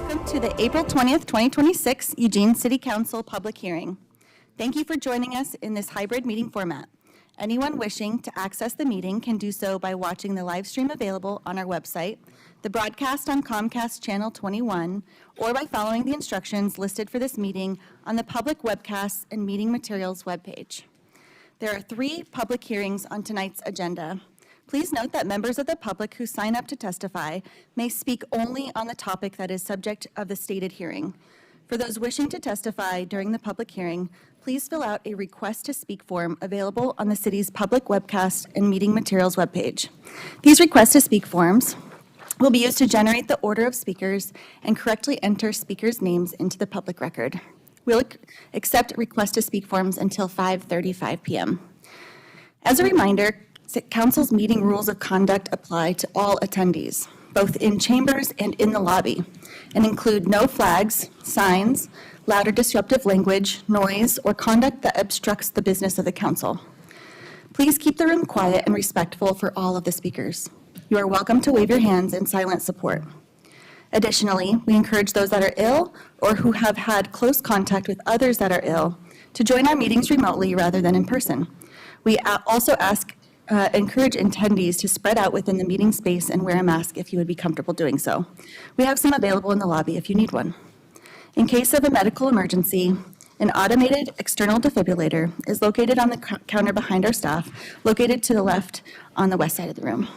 Welcome to the April 20th, 2026 Eugene City Council public hearing. Thank you for joining us in this hybrid meeting format. Anyone wishing to access the meeting can do so by watching the live stream available on our website, the broadcast on Comcast Channel 21, or by following the instructions listed for this meeting on the public webcasts and meeting materials webpage. There are 3 public hearings on tonight's agenda. Please note that members of the public who sign up to testify may speak only on the topic that is subject of the stated hearing. For those wishing to testify during the public hearing, please fill out a request to speak form available on the city's public webcast and meeting materials webpage. These request to speak forms will be used to generate the order of speakers and correctly enter speakers' names into the public record. We'll accept request to speak forms until 5:35 p.m. As a reminder, Council's meeting rules of conduct apply to all attendees, both in chambers and in the lobby, and include no flags, signs, loud or disruptive language, noise, or conduct that obstructs the business of the council. Please keep the room quiet and respectful for all of the speakers. You are welcome to wave your hands in silent support. Additionally, we encourage those that are ill or who have had close contact with others that are ill to join our meetings remotely rather than in person. We also encourage attendees to spread out within the meeting space and wear a mask if you would be comfortable doing so. We have some available in the lobby if you need one. In case of a medical emergency, an automated external defibrillator is located on the counter behind our staff, located to the left on the west side of the room.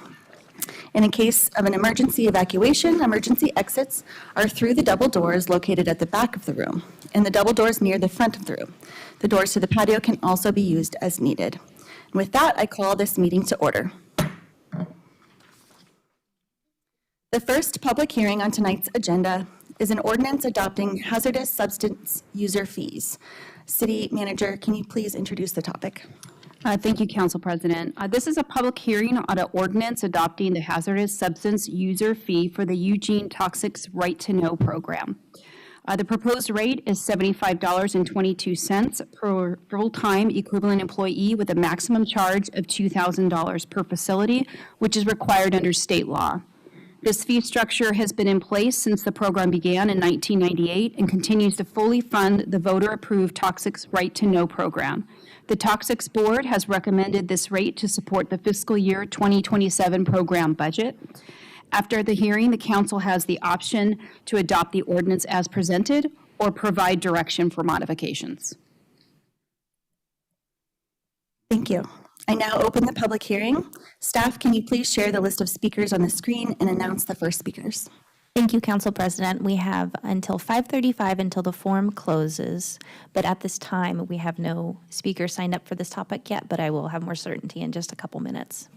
And in case of an emergency evacuation, emergency exits are through the double doors located at the back of the room and the double doors near the front of the room. The doors to the patio can also be used as needed. And with that, I call this meeting to order. The first public hearing on tonight's agenda is an ordinance adopting hazardous substance user fees. City Manager, can you please introduce the topic? Thank you, Council President. This is a public hearing on an ordinance adopting the hazardous substance user fee for the Eugene Toxics Right to Know program. The proposed rate is $75.22 per full-time equivalent employee with a maximum charge of $2,000 per facility, which is required under state law. This fee structure has been in place since the program began in 1998 and continues to fully fund the voter-approved Toxics Right to Know program. The Toxics Board has recommended this rate to support the fiscal year 2027 program budget. After the hearing, the council has the option to adopt the ordinance as presented or provide direction for modifications. Thank you. I now open the public hearing. Staff, can you please share the list of speakers on the screen and announce the first speakers? Thank you, Council President. We have until 5:35 until the forum closes, but at this time, we have no speakers signed up for this topic yet, but I will have more certainty in just a couple minutes.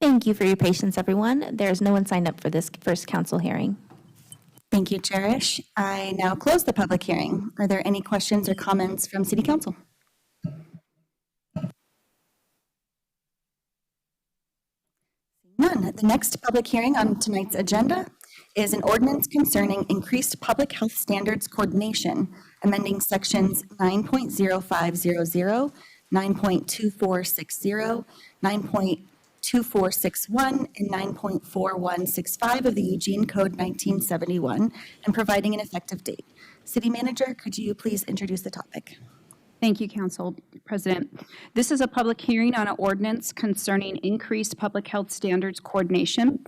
Thank you for your patience, everyone. There's no one signed up for this first council hearing. Thank you, Cherish. I now close the public hearing. Are there any questions or comments from City Council? None. The next public hearing on tonight's agenda is an ordinance concerning increased public health standards coordination, amending sections 9.0500, 9.2460, 9.2461, and 9.4165 of the Eugene Code 1971, and providing an effective date. City Manager, could you please introduce the topic? Thank you, Council President. This is a public hearing on an ordinance concerning increased public health standards coordination.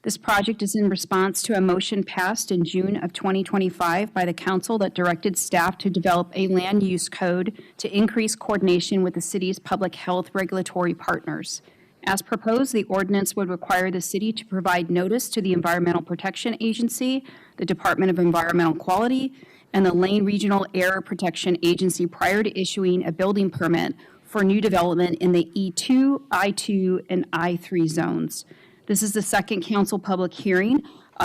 This project is in response to a motion passed in June of 2025 by the council that directed staff to develop a land use code to increase coordination with the city's public health regulatory partners. As proposed, the ordinance would require the city to provide notice to the Environmental Protection Agency, the Department of Environmental Quality, and the Lane Regional Air Protection Agency prior to issuing a building permit for new development in the E2, I2, and I3 zones. This is the second council public hearing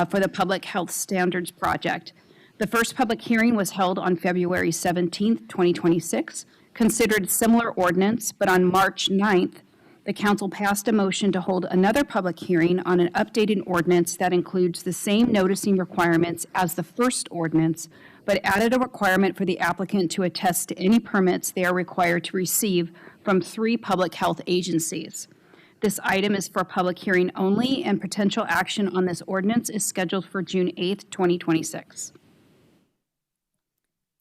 for the Public Health Standards Project. The first public hearing was held on February 17th, 2026, considered similar ordinance, but on March 9th, the council passed a motion to hold another public hearing on an updated ordinance that includes the same noticing requirements as the first ordinance, but added a requirement for the applicant to attest to any permits they are required to receive from 3 public health agencies. This item is for public hearing only, and potential action on this ordinance is scheduled for June 8th, 2026.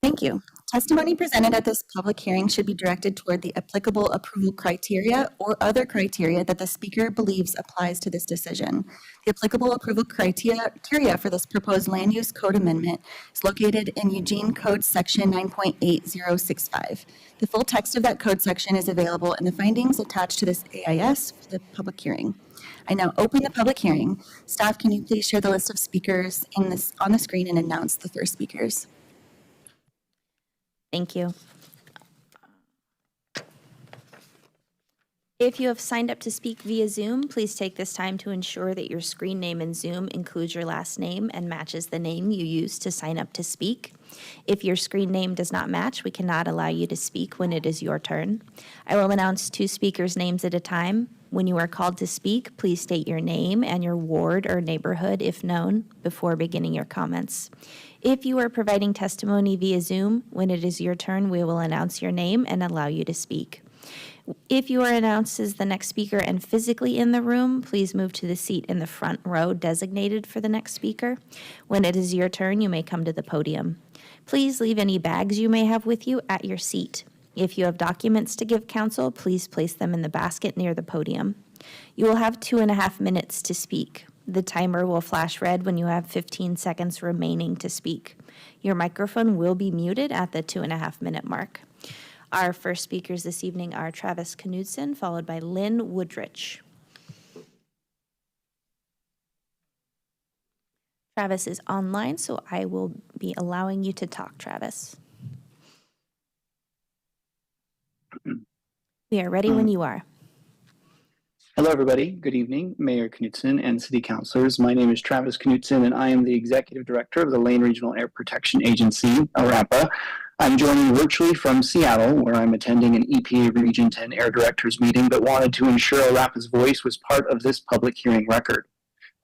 Thank you. Testimony presented at this public hearing should be directed toward the applicable approval criteria or other criteria that the speaker believes applies to this decision. The applicable approval criteria for this proposed land use code amendment is located in Eugene Code Section 9.8065. The full text of that code section is available in the findings attached to this AIS for the public hearing. I now open the public hearing. Staff, can you please share the list of speakers on the screen and announce the first speakers? Thank you. If you have signed up to speak via Zoom, please take this time to ensure that your screen name in Zoom includes your last name and matches the name you used to sign up to speak. If your screen name does not match, we cannot allow you to speak when it is your turn. I will announce 2 speakers' names at a time. When you are called to speak, please state your name and your ward or neighborhood, if known, before beginning your comments. If you are providing testimony via Zoom, when it is your turn, we will announce your name and allow you to speak. If you are announced as the next speaker and physically in the room, please move to the seat in the front row designated for the next speaker. When it is your turn, you may come to the podium. Please leave any bags you may have with you at your seat. If you have documents to give council, please place them in the basket near the podium. You will have 2.5 minutes to speak. The timer will flash red when you have 15 seconds remaining to speak. Your microphone will be muted at the 2.5-minute mark. Our first speakers this evening are Travis Knudsen, followed by Lynn Woodrich. Travis is online, so I will be allowing you to talk, Travis. We are ready when you are. Hello, everybody. Good evening, Mayor Knudsen and City Councilors. My name is Travis Knudsen, and I am the Executive Director of the Lane Regional Air Protection Agency, ARAPA. I'm joining virtually from Seattle, where I'm attending an EPA Region 10 Air Directors meeting, but wanted to ensure ARAPA's voice was part of this public hearing record.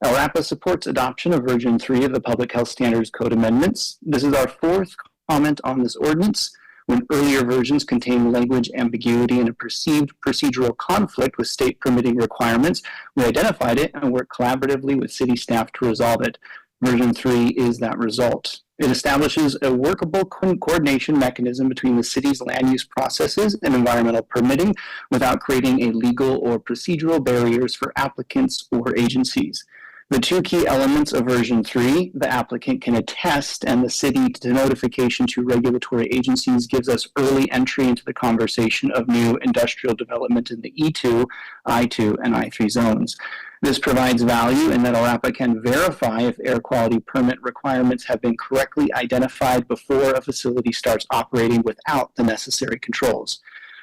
ARAPA supports adoption of Version 3 of the Public Health Standards Code amendments. This is our 4th comment on this ordinance. When earlier versions contained language ambiguity and a perceived procedural conflict with state permitting requirements, we identified it and worked collaboratively with city staff to resolve it. Version 3 is that result. It establishes a workable coordination mechanism between the city's land use processes and environmental permitting without creating a legal or procedural barriers for applicants or agencies. The 2 key elements of version 3, the applicant can attest and the city to notification to regulatory agencies gives us early entry into the conversation of new industrial development in the E2, I2, and I3 zones. This provides value in that ARAPA can verify if air quality permit requirements have been correctly identified before a facility starts operating without the necessary controls.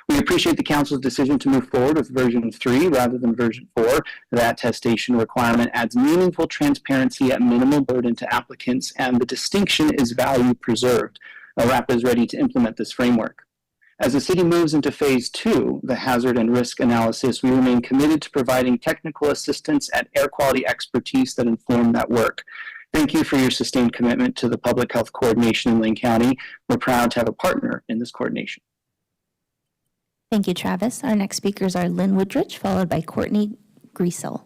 We appreciate the council's decision to move forward with version 3 rather than version 4. The attestation requirement adds meaningful transparency at minimal burden to applicants, and the distinction is value preserved. ARAPA is ready to implement this framework. As the city moves into phase 2, the hazard and risk analysis, we remain committed to providing technical assistance and air quality expertise that inform that work. Thank you for your sustained commitment to the public health coordination in Lane County. We're proud to have a partner in this coordination. Thank you, Travis. Our next speakers are Lynn Woodridge, followed by Courtney Griesel.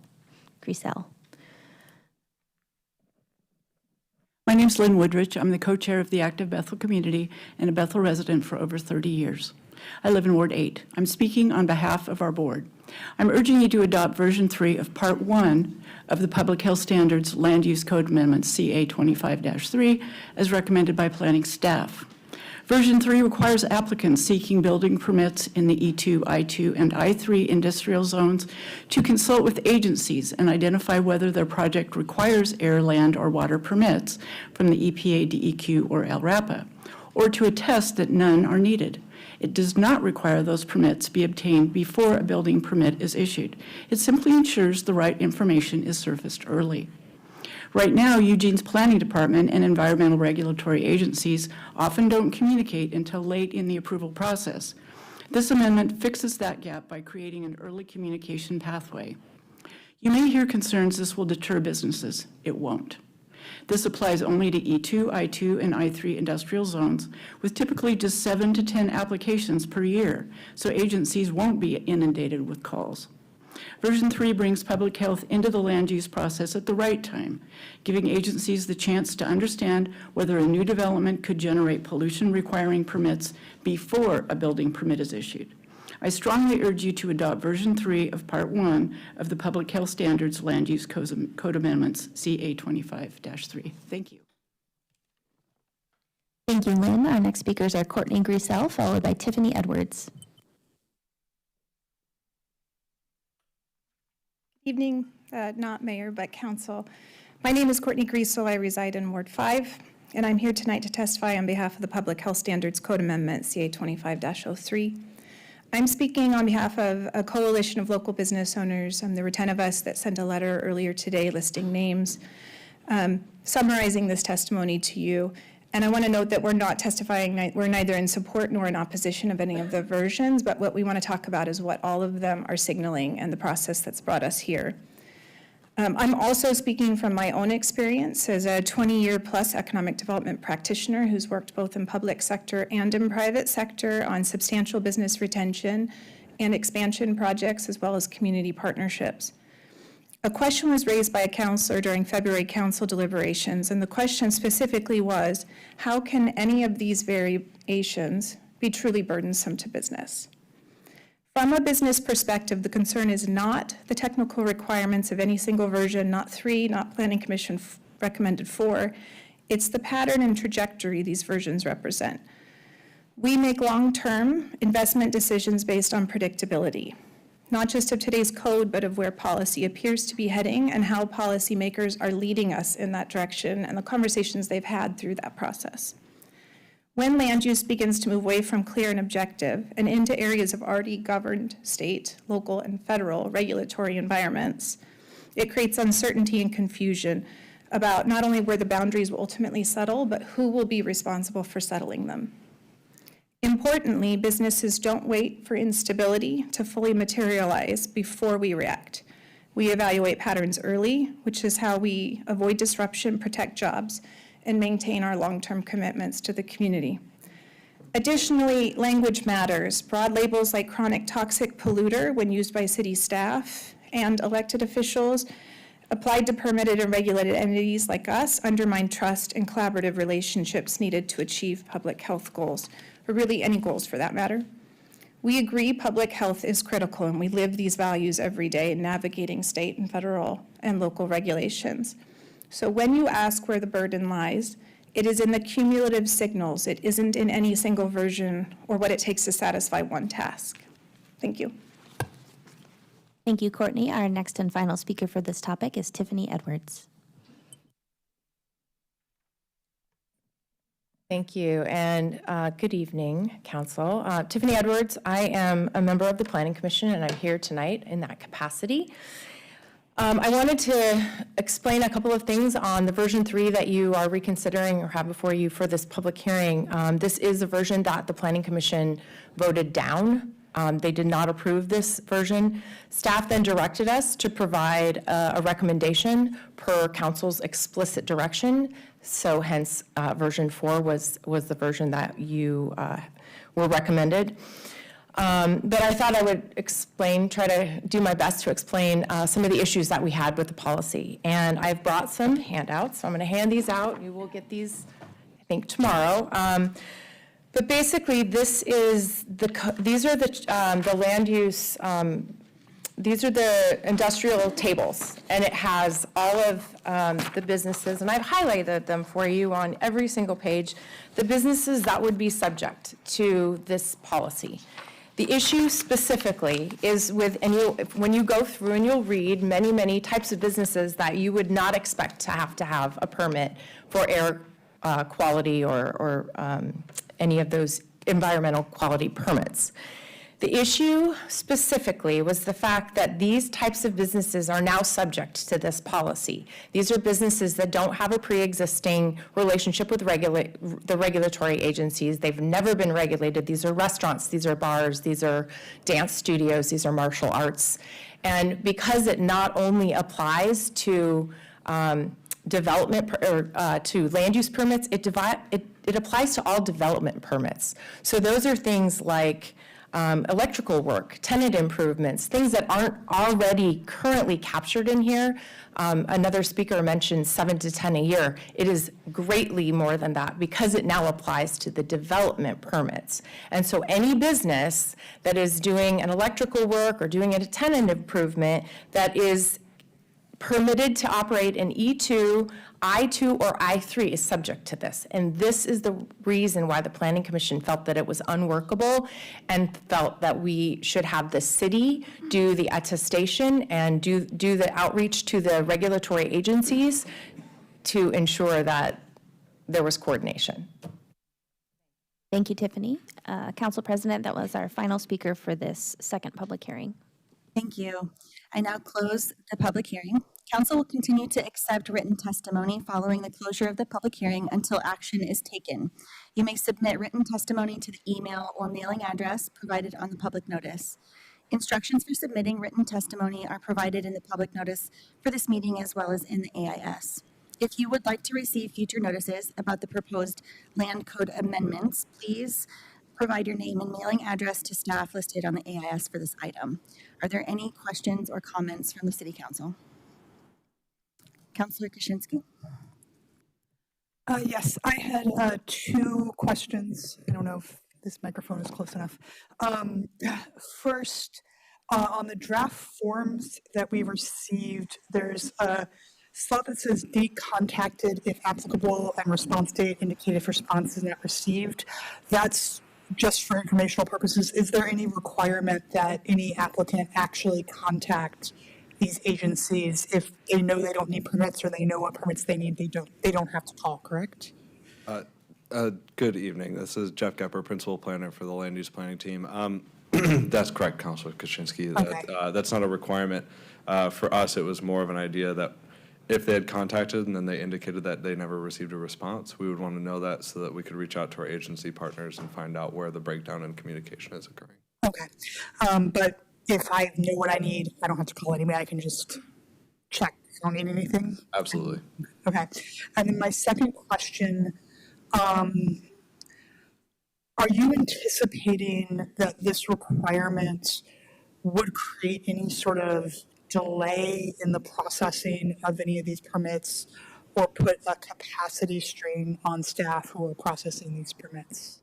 My name's Lynn Woodridge. I'm the co-chair of the Active Bethel Community and a Bethel resident for over 30 years. I live in Ward 8. I'm speaking on behalf of our board. I'm urging you to adopt version 3 of Part 1 of the Public Health Standards Land Use Code Amendment CA 25-3 as recommended by planning staff. Version 3 requires applicants seeking building permits in the E2, I2, and I3 industrial zones to consult with agencies and identify whether their project requires air, land, or water permits from the EPA, DEQ, or LRAPA, or to attest that none are needed. It does not require those permits be obtained before a building permit is issued. It simply ensures the right information is surfaced early. Right now, Eugene's planning department and environmental regulatory agencies often don't communicate until late in the approval process. This amendment fixes that gap by creating an early communication pathway. You may hear concerns this will deter businesses. It won't. This applies only to E2, I2, and I3 industrial zones, with typically just 7 to 10 applications per year, so agencies won't be inundated with calls. Version 3 brings public health into the land use process at the right time, giving agencies the chance to understand whether a new development could generate pollution requiring permits before a building permit is issued. I strongly urge you to adopt version 3 of Part 1 of the Public Health Standards Land Use Code Amendments CA 25-3. Thank you. Thank you, Lynn. Our next speakers are Courtney Griesel, followed by Tiffany Edwards. Evening, not mayor, but council. My name is Courtney Griesel. I reside in Ward 5, and I'm here tonight to testify on behalf of the Public Health Standards Code Amendment, CA 25-03. I'm speaking on behalf of a coalition of local business owners. There were 10 of us that sent a letter earlier today listing names, summarizing this testimony to you. And I want to note that we're not testifying, we're neither in support nor in opposition of any of the versions, but what we want to talk about is what all of them are signaling and the process that's brought us here. I'm also speaking from my own experience as a 20-year plus economic development practitioner who's worked both in public sector and in private sector on substantial business retention and expansion projects, as well as community partnerships. A question was raised by a counselor during February council deliberations, and the question specifically was, how can any of these variations be truly burdensome to business? From a business perspective, the concern is not the technical requirements of any single version, not 3, not Planning Commission recommended 4. It's the pattern and trajectory these versions represent. We make long-term investment decisions based on predictability, not just of today's code, but of where policy appears to be heading and how policymakers are leading us in that direction and the conversations they've had through that process. When land use begins to move away from clear and objective and into areas of already governed state, local, and federal regulatory environments, it creates uncertainty and confusion about not only where the boundaries will ultimately settle, but who will be responsible for settling them. Importantly, businesses don't wait for instability to fully materialize before we react. We evaluate patterns early, which is how we avoid disruption, protect jobs, and maintain our long-term commitments to the community. Additionally, language matters. Broad labels like chronic toxic polluter, when used by city staff and elected officials, applied to permitted and regulated entities like us, undermine trust and collaborative relationships needed to achieve public health goals, or really any goals for that matter. We agree public health is critical, and we live these values every day in navigating state and federal and local regulations. So when you ask where the burden lies, it is in the cumulative signals. It isn't in any single version or what it takes to satisfy one task. Thank you. Thank you, Courtney. Our next and final speaker for this topic is Tiffany Edwards. Thank you, and good evening, Council. Tiffany Edwards, I am a member of the Planning Commission, and I'm here tonight in that capacity. I wanted to explain a couple of things on the version 3 that you are reconsidering or have before you for this public hearing. This is a version that the Planning Commission voted down. They did not approve this version. Staff then directed us to provide a recommendation per council's explicit direction. So hence, version 4 was the version that you were recommended. But I thought I would try to do my best to explain some of the issues that we had with the policy. And I've brought some handouts, so I'm going to hand these out. You will get these, I think, tomorrow. But basically, these are the land use, these are the industrial tables, and it has all of the businesses, and I've highlighted them for you on every single page, the businesses that would be subject to this policy. The issue specifically is with, and when you go through and you'll read many, many types of businesses that you would not expect to have a permit for air quality or any of those environmental quality permits. The issue specifically was the fact that these types of businesses are now subject to this policy. These are businesses that don't have a pre-existing relationship with the regulatory agencies. They've never been regulated. These are restaurants, these are bars, these are dance studios, these are martial arts. And because it not only applies to development or to land use permits, it applies to all development permits. So those are things like electrical work, tenant improvements, things that aren't already currently captured in here. Another speaker mentioned 7 to 10 a year. It is greatly more than that because it now applies to the development permits. And so any business that is doing an electrical work or doing a tenant improvement that is permitted to operate in E2, I2, or I3 is subject to this. And this is the reason why the Planning Commission felt that it was unworkable and felt that we should have the city do the attestation and do the outreach to the regulatory agencies to ensure that there was coordination. Thank you, Tiffany. Council President, that was our final speaker for this second public hearing. Thank you. I now close the public hearing. Council will continue to accept written testimony following the closure of the public hearing until action is taken. You may submit written testimony to the email or mailing address provided on the public notice. Instructions for submitting written testimony are provided in the public notice for this meeting as well as in the AIS. If you would like to receive future notices about the proposed land code amendments, please provide your name and mailing address to staff listed on the AIS for this item. Are there any questions or comments from the City Council? Councilor Kaczynski? Yes, I had 2 questions. I don't know if this microphone is close enough. First, on the draft forms that we received, there's a slot that says date contacted if applicable and response date indicated if response is not received. That's just for informational purposes. Is there any requirement that any applicant actually contact these agencies if they know they don't need permits or they know what permits they need? They don't have to call, correct? Good evening. This is Jeff Gepper, Principal Planner for the Land Use Planning Team. That's correct, Councilor Kaczynski. Okay. That's not a requirement. For us, it was more of an idea that if they had contacted and then they indicated that they never received a response, we would want to know that so that we could reach out to our agency partners and find out where the breakdown in communication is occurring. Okay. But if I know what I need, I don't have to call anybody. I can just check. I don't need anything? Absolutely. Okay. And then my second question, are you anticipating that this requirement would create any sort of delay in the processing of any of these permits or put a capacity strain on staff who are processing these permits?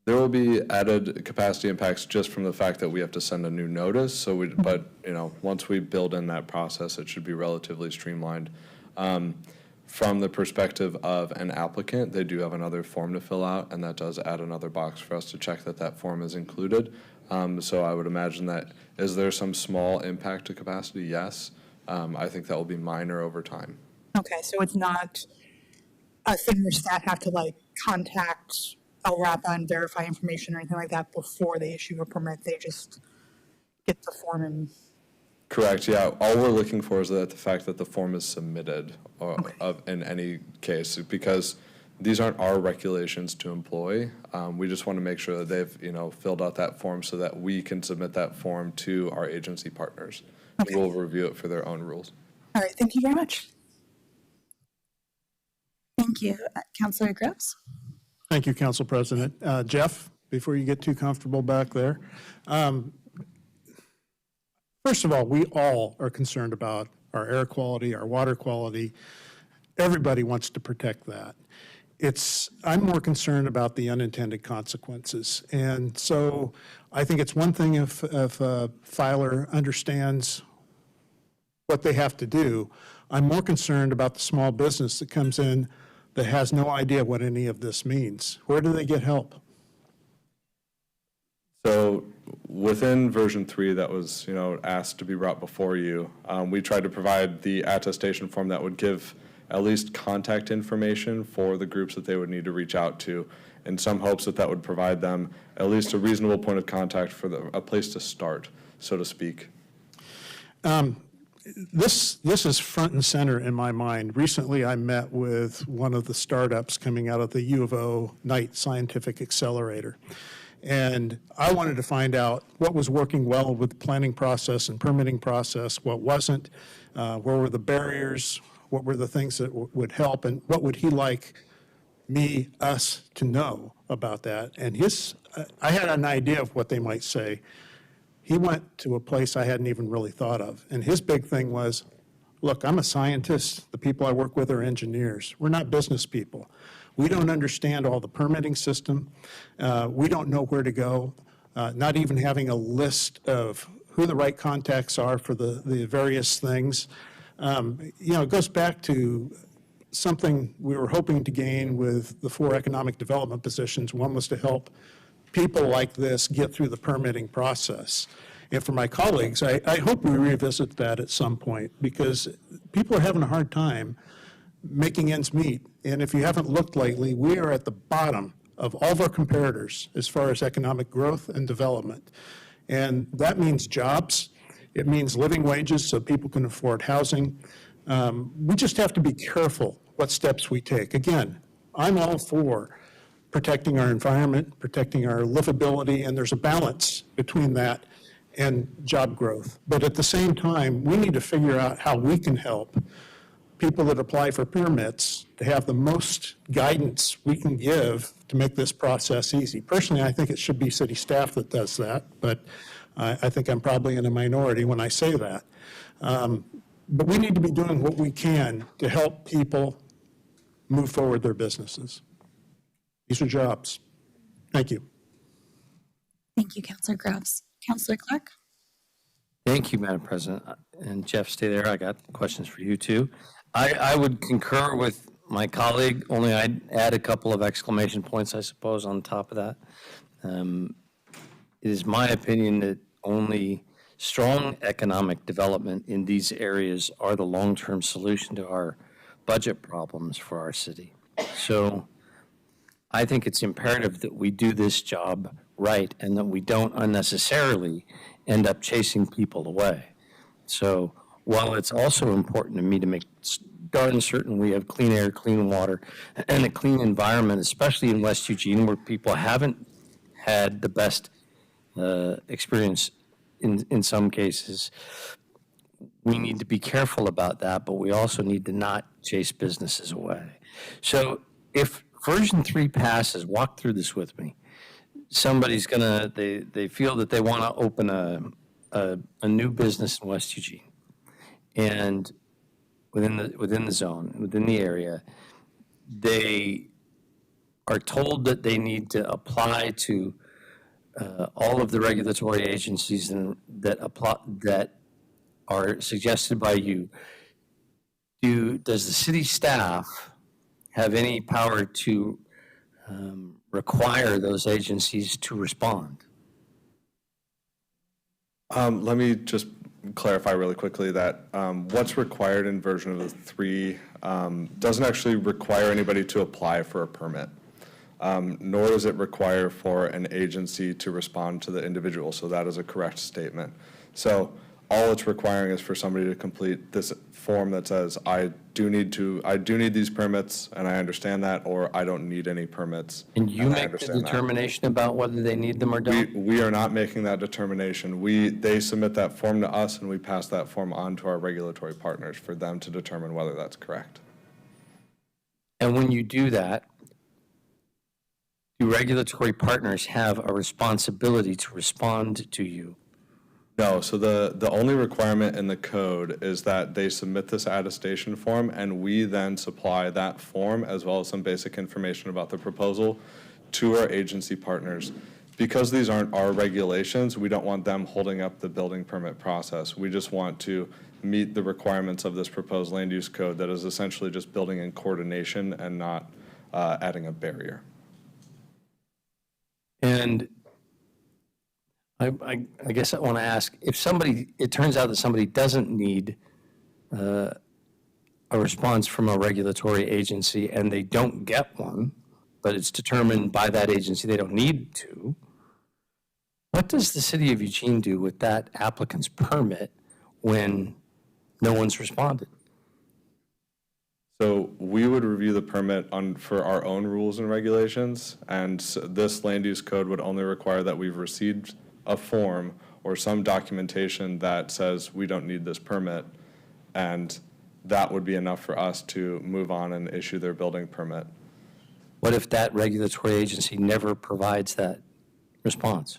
There will be added capacity impacts just from the fact that we have to send a new notice. So but once we build in that process, it should be relatively streamlined. From the perspective of an applicant, they do have another form to fill out, and that does add another box for us to check that that form is included. So I would imagine that, is there some small impact to capacity? Yes. I think that will be minor over time. Okay, so it's not us and your staff have to like contact LRAPA and verify information or anything like that before they issue a permit. They just get the form and. Correct, yeah. All we're looking for is that the fact that the form is submitted in any case, because these aren't our regulations to employ. We just want to make sure that they've, filled out that form so that we can submit that form to our agency partners. Okay. We'll review it for their own rules. All right, thank you very much. Thank you. Councilor Groves? Thank you, Council President. Jeff, before you get too comfortable back there, first of all, we all are concerned about our air quality, our water quality. Everybody wants to protect that. I'm more concerned about the unintended consequences. And so I think it's one thing if a filer understands what they have to do. I'm more concerned about the small business that comes in that has no idea what any of this means. Where do they get help? So within version 3 that was, asked to be brought before you, we tried to provide the attestation form that would give at least contact information for the groups that they would need to reach out to, in some hopes that would provide them at least a reasonable point of contact for a place to start, so to speak. This is front and center in my mind. Recently, I met with one of the startups coming out of the U of O Knight Scientific Accelerator. And I wanted to find out what was working well with the planning process and permitting process, what wasn't, where were the barriers, what were the things that would help, and what would he like us to know about that. And I had an idea of what they might say. He went to a place I hadn't even really thought of. And his big thing was, look, I'm a scientist. The people I work with are engineers. We're not business people. We don't understand all the permitting system. We don't know where to go, not even having a list of who the right contacts are for the various things. It goes back to something we were hoping to gain with the 4 economic development positions. One was to help people like this get through the permitting process. And for my colleagues, I hope we revisit that at some point, because people are having a hard time making ends meet. And if you haven't looked lately, we are at the bottom of all of our comparators as far as economic growth and development. And that means jobs. It means living wages so people can afford housing. We just have to be careful what steps we take. Again, I'm all for protecting our environment, protecting our livability, and there's a balance between that and job growth. But at the same time, we need to figure out how we can help people that apply for permits to have the most guidance we can give to make this process easy. Personally, I think it should be city staff that does that, but I think I'm probably in a minority when I say that. But we need to be doing what we can to help people move forward their businesses. These are jobs. Thank you. Thank you, Councilor Groves. Councilor Clark? Thank you, Madam President. And Jeff, stay there. I got questions for you too. I would concur with my colleague, only I'd add a couple of exclamation points, I suppose, on top of that. It is my opinion that only strong economic development in these areas are the long-term solution to our budget problems for our city. So I think it's imperative that we do this job right and that we don't unnecessarily end up chasing people away. So while it's also important to me to make darn certain we have clean air, clean water, and a clean environment, especially in West Eugene, where people haven't had the best experience in some cases, we need to be careful about that, but we also need to not chase businesses away. So if version 3 passes, walk through this with me. Somebody's they feel that they want to open a new business in West Eugene, and within the zone, within the area, they are told that they need to apply to all of the regulatory agencies that are suggested by you. Does the city staff have any power to require those agencies to respond? Let me just clarify really quickly that what's required in version of 3 doesn't actually require anybody to apply for a permit, nor does it require for an agency to respond to the individual. So that is a correct statement. So all it's requiring is for somebody to complete this form that says, I do need these permits, and I understand that, or I don't need any permits. And you I make the understand that. determination about whether they need them or don't? We are not making that determination. They submit that form to us, and we pass that form on to our regulatory partners for them to determine whether that's correct. And when you do that, do regulatory partners have a responsibility to respond to you? No, so the only requirement in the code is that they submit this attestation form, and we then supply that form as well as some basic information about the proposal to our agency partners. Because these aren't our regulations, we don't want them holding up the building permit process. We just want to meet the requirements of this proposed land use code that is essentially just building in coordination and not adding a barrier. And I guess I want to ask, if it turns out that somebody doesn't need a response from a regulatory agency and they don't get one, but it's determined by that agency they don't need to, what does the city of Eugene do with that applicant's permit when no one's responded? So we would review the permit for our own rules and regulations, and this land use code would only require that we've received a form or some documentation that says we don't need this permit, and that would be enough for us to move on and issue their building permit. What if that regulatory agency never provides that response?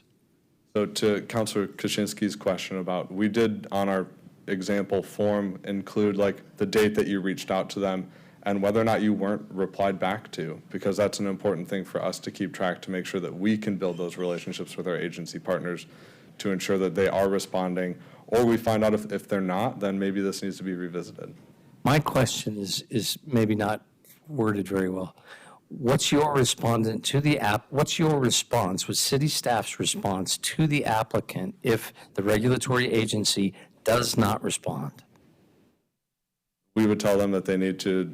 So to Councilor Kaczynski's question about, we did on our example form include like the date that you reached out to them and whether or not you weren't replied back to, because that's an important thing for us to keep track to make sure that we can build those relationships with our agency partners to ensure that they are responding, or we find out if they're not, then maybe this needs to be revisited. My question is maybe not worded very well. What's your respondent to the what's your response, what's city staff's response to the applicant if the regulatory agency does not respond? We would tell them that they need to,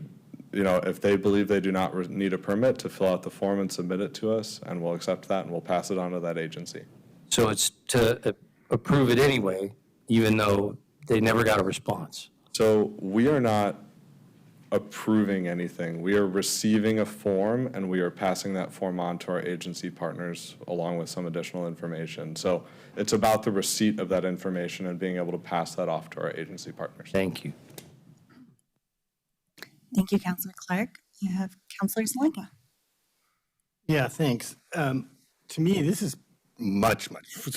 if they believe they do not need a permit, to fill out the form and submit it to us, and we'll accept that and we'll pass it on to that agency. So it's to approve it anyway, even though they never got a response. So we are not approving anything. We are receiving a form and we are passing that form on to our agency partners along with some additional information. So it's about the receipt of that information and being able to pass that off to our agency partners. Thank you. Thank you, Councilor Clark. You have Councilor Zelenka. Yeah, thanks. To me, this is much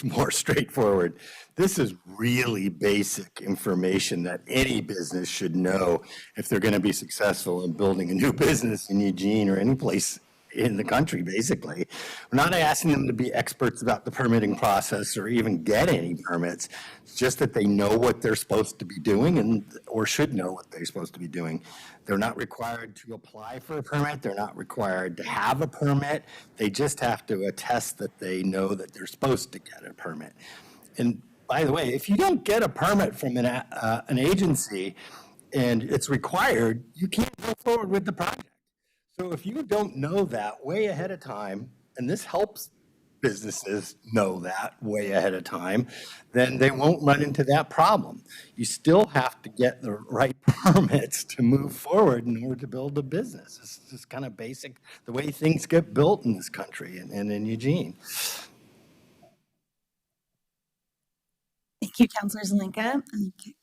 more straightforward. This is really basic information that any business should know if they're going to be successful in building a new business in Eugene or any place in the country, basically. We're not asking them to be experts about the permitting process or even get any permits. It's just that they know what they're supposed to be doing or should know what they're supposed to be doing. They're not required to apply for a permit. They're not required to have a permit. They just have to attest that they know that they're supposed to get a permit. And by the way, if you don't get a permit from an agency and it's required, you can't go forward with the project. So if you don't know that way ahead of time, and this helps businesses know that way ahead of time, then they won't run into that problem. You still have to get the right permits to move forward in order to build a business. It's just kind of basic, the way things get built in this country and in Eugene. Thank you, Councilor Zelenka.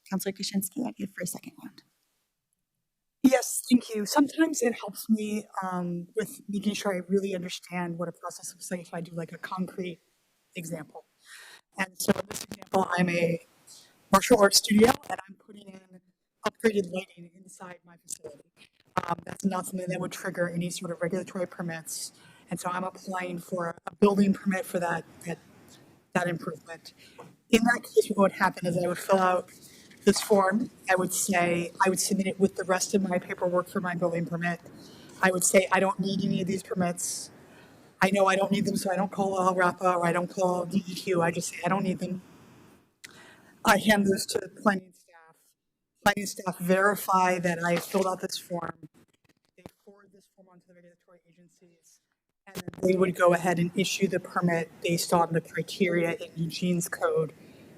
Councilor Kaczynski, I give for a second round. Yes, thank you. Sometimes it helps me with making sure I really understand what a process looks like if I do like a concrete example. And so in this example, I'm a martial arts studio and I'm putting in upgraded lighting inside my facility. That's not something that would trigger any sort of regulatory permits. And so I'm applying for a building permit for that improvement. In that case, what would happen is I would fill out this form. I would submit it with the rest of my paperwork for my building permit. I would say, I don't need any of these permits. I know I don't need them, so I don't call RAPA or I don't call DEQ. I just say, I don't need them. I hand those to the planning staff. Planning staff verify that I filled out this form. They forward this form on to the regulatory agencies, and then they would go ahead and issue the permit based on the criteria in Eugene's code,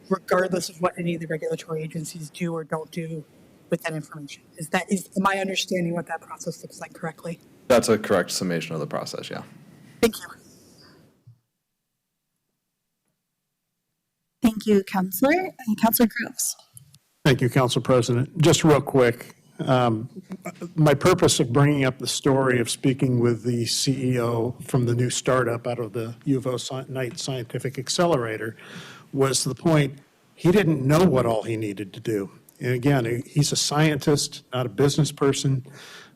regardless of what any of the regulatory agencies do or don't do with that information. Am I understanding what that process looks like correctly? That's a correct summation of the process, yeah. Thank you. Thank you, Counselor. Counselor Groves. Thank you, Council President. Just real quick, my purpose of bringing up the story of speaking with the CEO from the new startup out of the U of O Knight Scientific Accelerator was to the point he didn't know what all he needed to do. And again, he's a scientist, not a business person,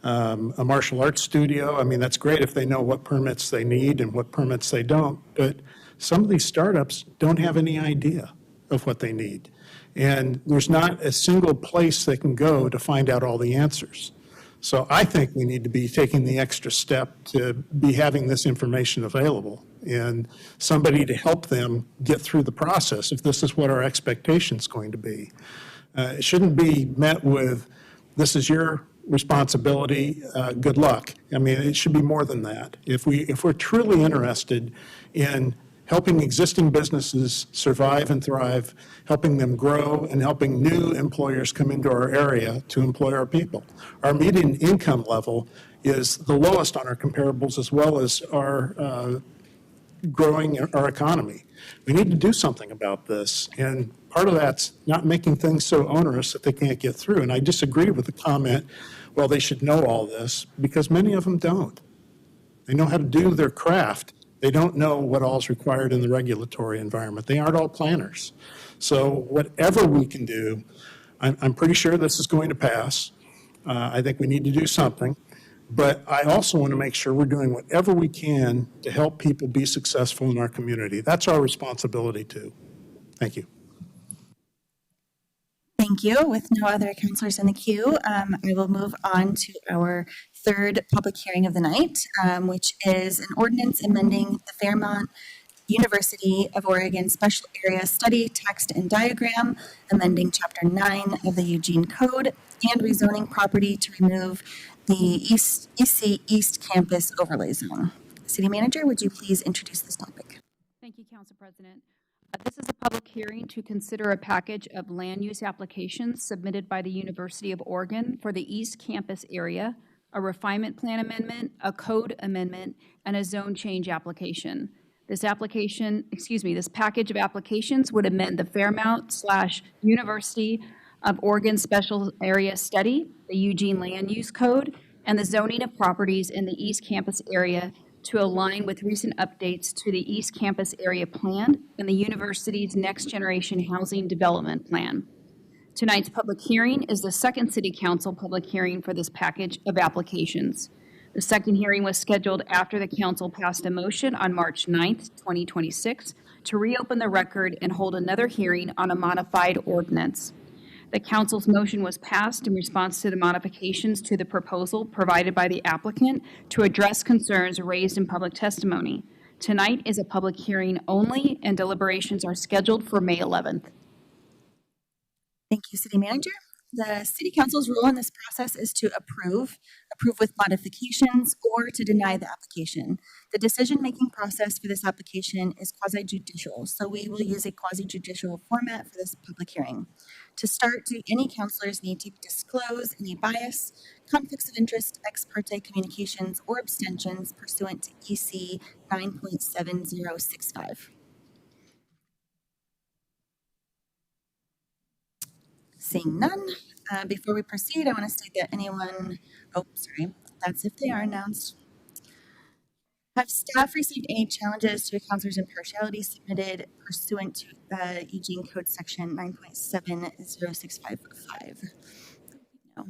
a martial arts studio. I mean, that's great if they know what permits they need and what permits they don't, but some of these startups don't have any idea of what they need. And there's not a single place they can go to find out all the answers. So I think we need to be taking the extra step to be having this information available and somebody to help them get through the process if this is what our expectation is going to be. It shouldn't be met with, this is your responsibility, good luck. I mean, it should be more than that. If we're truly interested in helping existing businesses survive and thrive, helping them grow, and helping new employers come into our area to employ our people. Our median income level is the lowest on our comparables as well as our growing our economy. We need to do something about this, and part of that's not making things so onerous that they can't get through. And I disagree with the comment, well, they should know all this, because many of them don't. They know how to do their craft. They don't know what all is required in the regulatory environment. They aren't all planners. So whatever we can do, I'm pretty sure this is going to pass. I think we need to do something. But I also want to make sure we're doing whatever we can to help people be successful in our community. That's our responsibility too. Thank you. Thank you. With no other counselors in the queue, I will move on to our third public hearing of the night, which is an ordinance amending the Fairmont University of Oregon Special Area Study Text and Diagram, amending Chapter 9 of the Eugene Code, and rezoning property to remove the EC East Campus Overlay Zone. City Manager, would you please introduce this topic? Thank you, Council President. This is a public hearing to consider a package of land use applications submitted by the University of Oregon for the East Campus area, a refinement plan amendment, a code amendment, and a zone change application. This package of applications would amend the Fairmont/University of Oregon Special Area Study, the Eugene Land Use Code, and the zoning of properties in the East Campus area to align with recent updates to the East Campus Area Plan and the university's Next Generation Housing Development Plan. Tonight's public hearing is the second City Council public hearing for this package of applications. The second hearing was scheduled after the Council passed a motion on March 9th, 2026, to reopen the record and hold another hearing on a modified ordinance. The Council's motion was passed in response to the modifications to the proposal provided by the applicant to address concerns raised in public testimony. Tonight is a public hearing only, and deliberations are scheduled for May 11th. Thank you, City Manager. The City Council's role in this process is to approve with modifications, or to deny the application. The decision-making process for this application is quasi-judicial, so we will use a quasi-judicial format for this public hearing. To start, do any councilors need to disclose any bias, conflicts of interest, ex parte communications, or abstentions pursuant to EC 9.7065? Seeing none, before we proceed, I want to state that that's if they are announced. Have staff received any challenges to a counselor's impartiality submitted pursuant to Eugene Code Section 9.70655? No.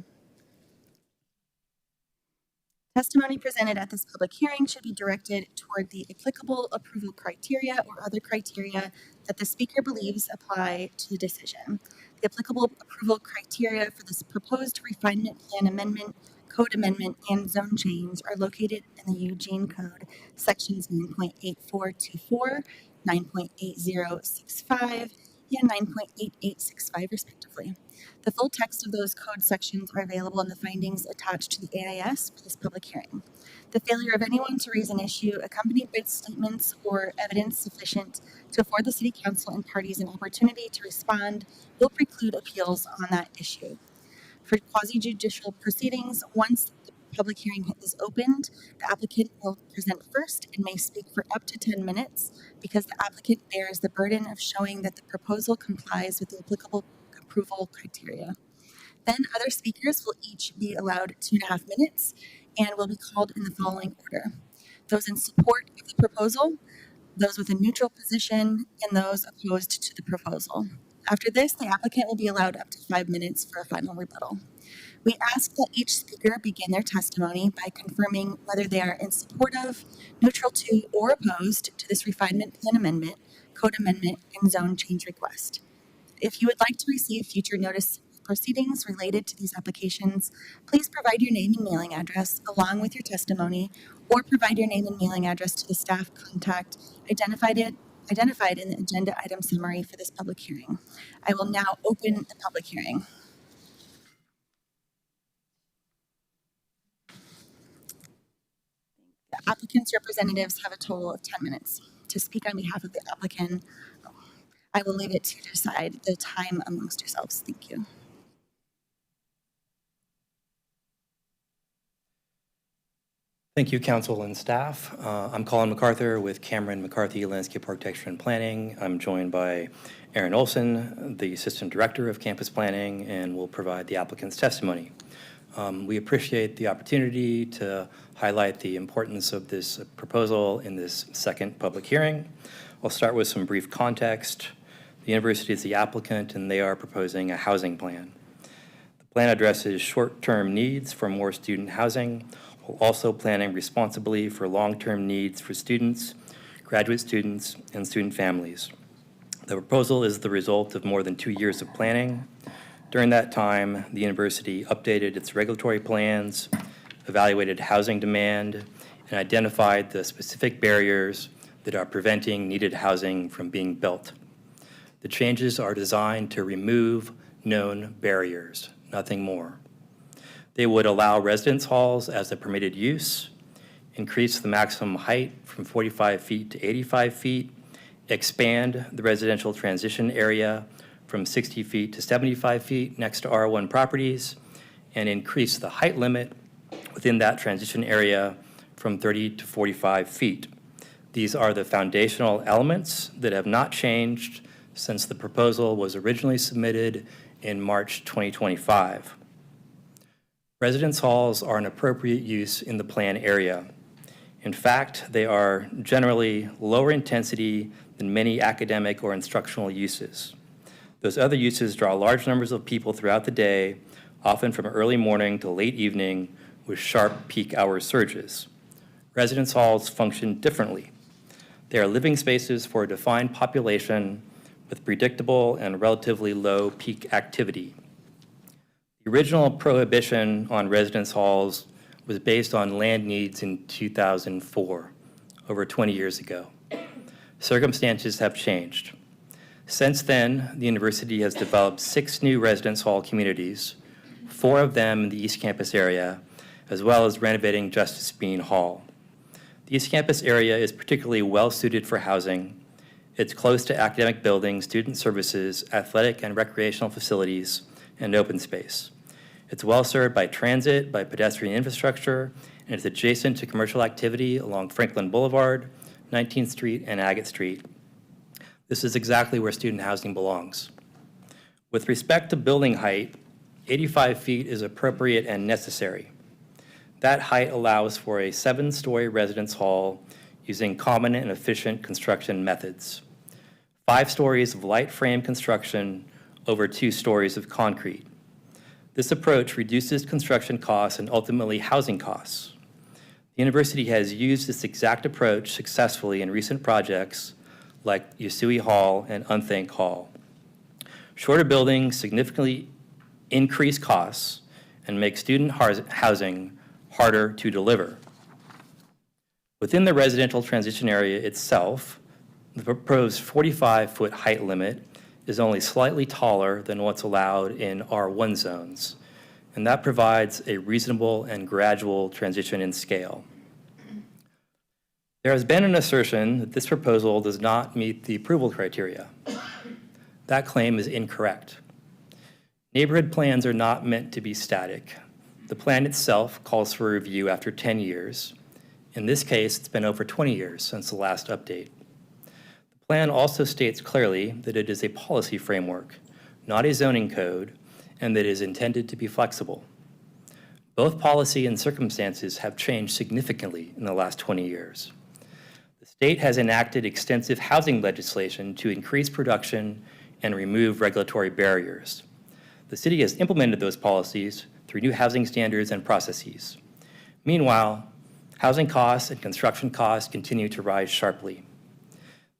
Testimony presented at this public hearing should be directed toward the applicable approval criteria or other criteria that the speaker believes apply to the decision. The applicable approval criteria for this proposed refinement plan amendment, code amendment, and zone change are located in the Eugene Code, sections 9.8424, 9.8065, and 9.8865 respectively. The full text of those code sections are available in the findings attached to the AIS for this public hearing. The failure of anyone to raise an issue accompanied by statements or evidence sufficient to afford the City Council and parties an opportunity to respond will preclude appeals on that issue. For quasi-judicial proceedings, once the public hearing is opened, the applicant will present first and may speak for up to 10 minutes because the applicant bears the burden of showing that the proposal complies with the applicable approval criteria. Then other speakers will each be allowed 2.5 minutes and will be called in the following order: those in support of the proposal, those with a neutral position, and those opposed to the proposal. After this, the applicant will be allowed up to 5 minutes for a final rebuttal. We ask that each speaker begin their testimony by confirming whether they are in support of, neutral to, or opposed to this refinement plan amendment, code amendment, and zone change request. If you would like to receive future notice proceedings related to these applications, please provide your name and mailing address along with your testimony, or provide your name and mailing address to the staff contact identified in the agenda item summary for this public hearing. I will now open the public hearing. The applicant's representatives have a total of 10 minutes to speak on behalf of the applicant. I will leave it to you to decide the time amongst yourselves. Thank you. Thank you, council and staff. I'm Colin MacArthur with Cameron McCarthy Landscape Architecture and Planning. I'm joined by Aaron Olson, the Assistant Director of Campus Planning, and will provide the applicant's testimony. We appreciate the opportunity to highlight the importance of this proposal in this second public hearing. I'll start with some brief context. The university is the applicant, and they are proposing a housing plan. The plan addresses short-term needs for more student housing, while also planning responsibly for long-term needs for students, graduate students, and student families. The proposal is the result of more than 2 years of planning. During that time, the university updated its regulatory plans, evaluated housing demand, and identified the specific barriers that are preventing needed housing from being built. The changes are designed to remove known barriers, nothing more. They would allow residence halls as a permitted use, increase the maximum height from 45 feet to 85 feet, expand the residential transition area from 60 feet to 75 feet next to R1 properties, and increase the height limit within that transition area from 30 to 45 feet. These are the foundational elements that have not changed since the proposal was originally submitted in March 2025. Residence halls are an appropriate use in the plan area. In fact, they are generally lower intensity than many academic or instructional uses. Those other uses draw large numbers of people throughout the day, often from early morning to late evening, with sharp peak hour surges. Residence halls function differently. They are living spaces for a defined population with predictable and relatively low peak activity. The original prohibition on residence halls was based on land needs in 2004, over 20 years ago. Circumstances have changed. Since then, the university has developed 6 new residence hall communities, 4 of them in the East Campus area, as well as renovating Justice Bean Hall. The East Campus area is particularly well suited for housing. It's close to academic buildings, student services, athletic and recreational facilities, and open space. It's well served by transit, by pedestrian infrastructure, and it's adjacent to commercial activity along Franklin Boulevard, 19th Street, and Agate Street. This is exactly where student housing belongs. With respect to building height, 85 feet is appropriate and necessary. That height allows for a 7-story residence hall using common and efficient construction methods. 5 stories of light frame construction over 2 stories of concrete. This approach reduces construction costs and ultimately housing costs. The university has used this exact approach successfully in recent projects like Yasui Hall and Unthank Hall. Shorter buildings significantly increase costs and make student housing harder to deliver. Within the residential transition area itself, the proposed 45-foot height limit is only slightly taller than what's allowed in R1 zones, and that provides a reasonable and gradual transition in scale. There has been an assertion that this proposal does not meet the approval criteria. That claim is incorrect. Neighborhood plans are not meant to be static. The plan itself calls for review after 10 years. In this case, it's been over 20 years since the last update. The plan also states clearly that it is a policy framework, not a zoning code, and that it is intended to be flexible. Both policy and circumstances have changed significantly in the last 20 years. The state has enacted extensive housing legislation to increase production and remove regulatory barriers. The city has implemented those policies through new housing standards and processes. Meanwhile, housing costs and construction costs continue to rise sharply.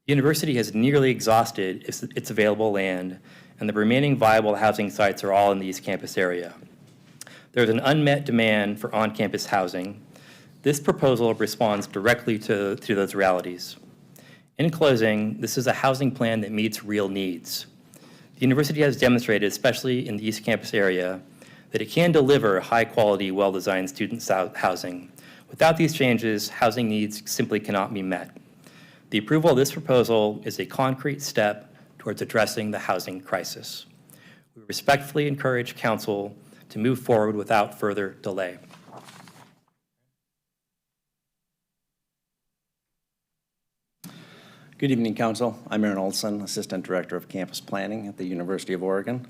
The university has nearly exhausted its available land, and the remaining viable housing sites are all in the East Campus area. There's an unmet demand for on-campus housing. This proposal responds directly to those realities. In closing, this is a housing plan that meets real needs. The university has demonstrated, especially in the East Campus area, that it can deliver high-quality, well-designed student housing. Without these changes, housing needs simply cannot be met. The approval of this proposal is a concrete step towards addressing the housing crisis. We respectfully encourage council to move forward without further delay. Good evening, Council. I'm Aaron Olson, Assistant Director of Campus Planning at the University of Oregon.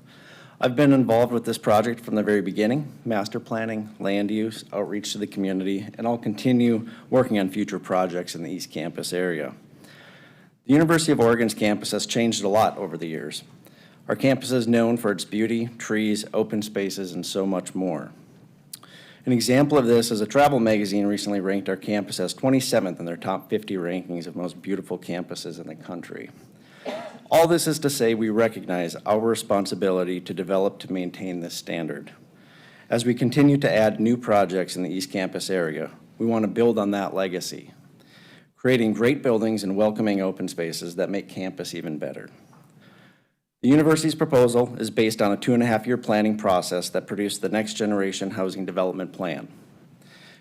I've been involved with this project from the very beginning, master planning, land use, outreach to the community, and I'll continue working on future projects in the East Campus area. The University of Oregon's campus has changed a lot over the years. Our campus is known for its beauty, trees, open spaces, and so much more. An example of this is a travel magazine recently ranked our campus as 27th in their top 50 rankings of most beautiful campuses in the country. All this is to say we recognize our responsibility to develop to maintain this standard. As we continue to add new projects in the East Campus area, we want to build on that legacy, creating great buildings and welcoming open spaces that make campus even better. The university's proposal is based on a 2.5-year planning process that produced the Next Generation Housing Development Plan.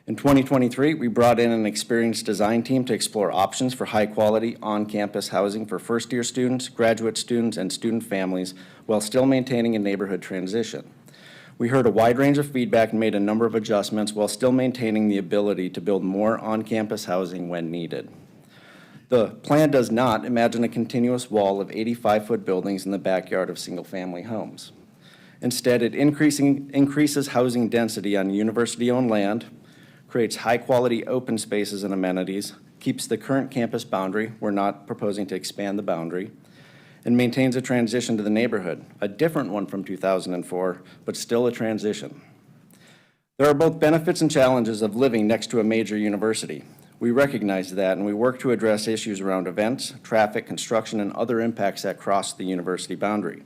In 2023, we brought in an experienced design team to explore options for high-quality on-campus housing for first-year students, graduate students, and student families while still maintaining a neighborhood transition. We heard a wide range of feedback and made a number of adjustments while still maintaining the ability to build more on-campus housing when needed. The plan does not imagine a continuous wall of 85-foot buildings in the backyard of single-family homes. Instead, it increases housing density on university-owned land, creates high-quality open spaces and amenities, keeps the current campus boundary, we're not proposing to expand the boundary, and maintains a transition to the neighborhood, a different one from 2004, but still a transition. There are both benefits and challenges of living next to a major university. We recognize that, and we work to address issues around events, traffic, construction, and other impacts that cross the university boundary.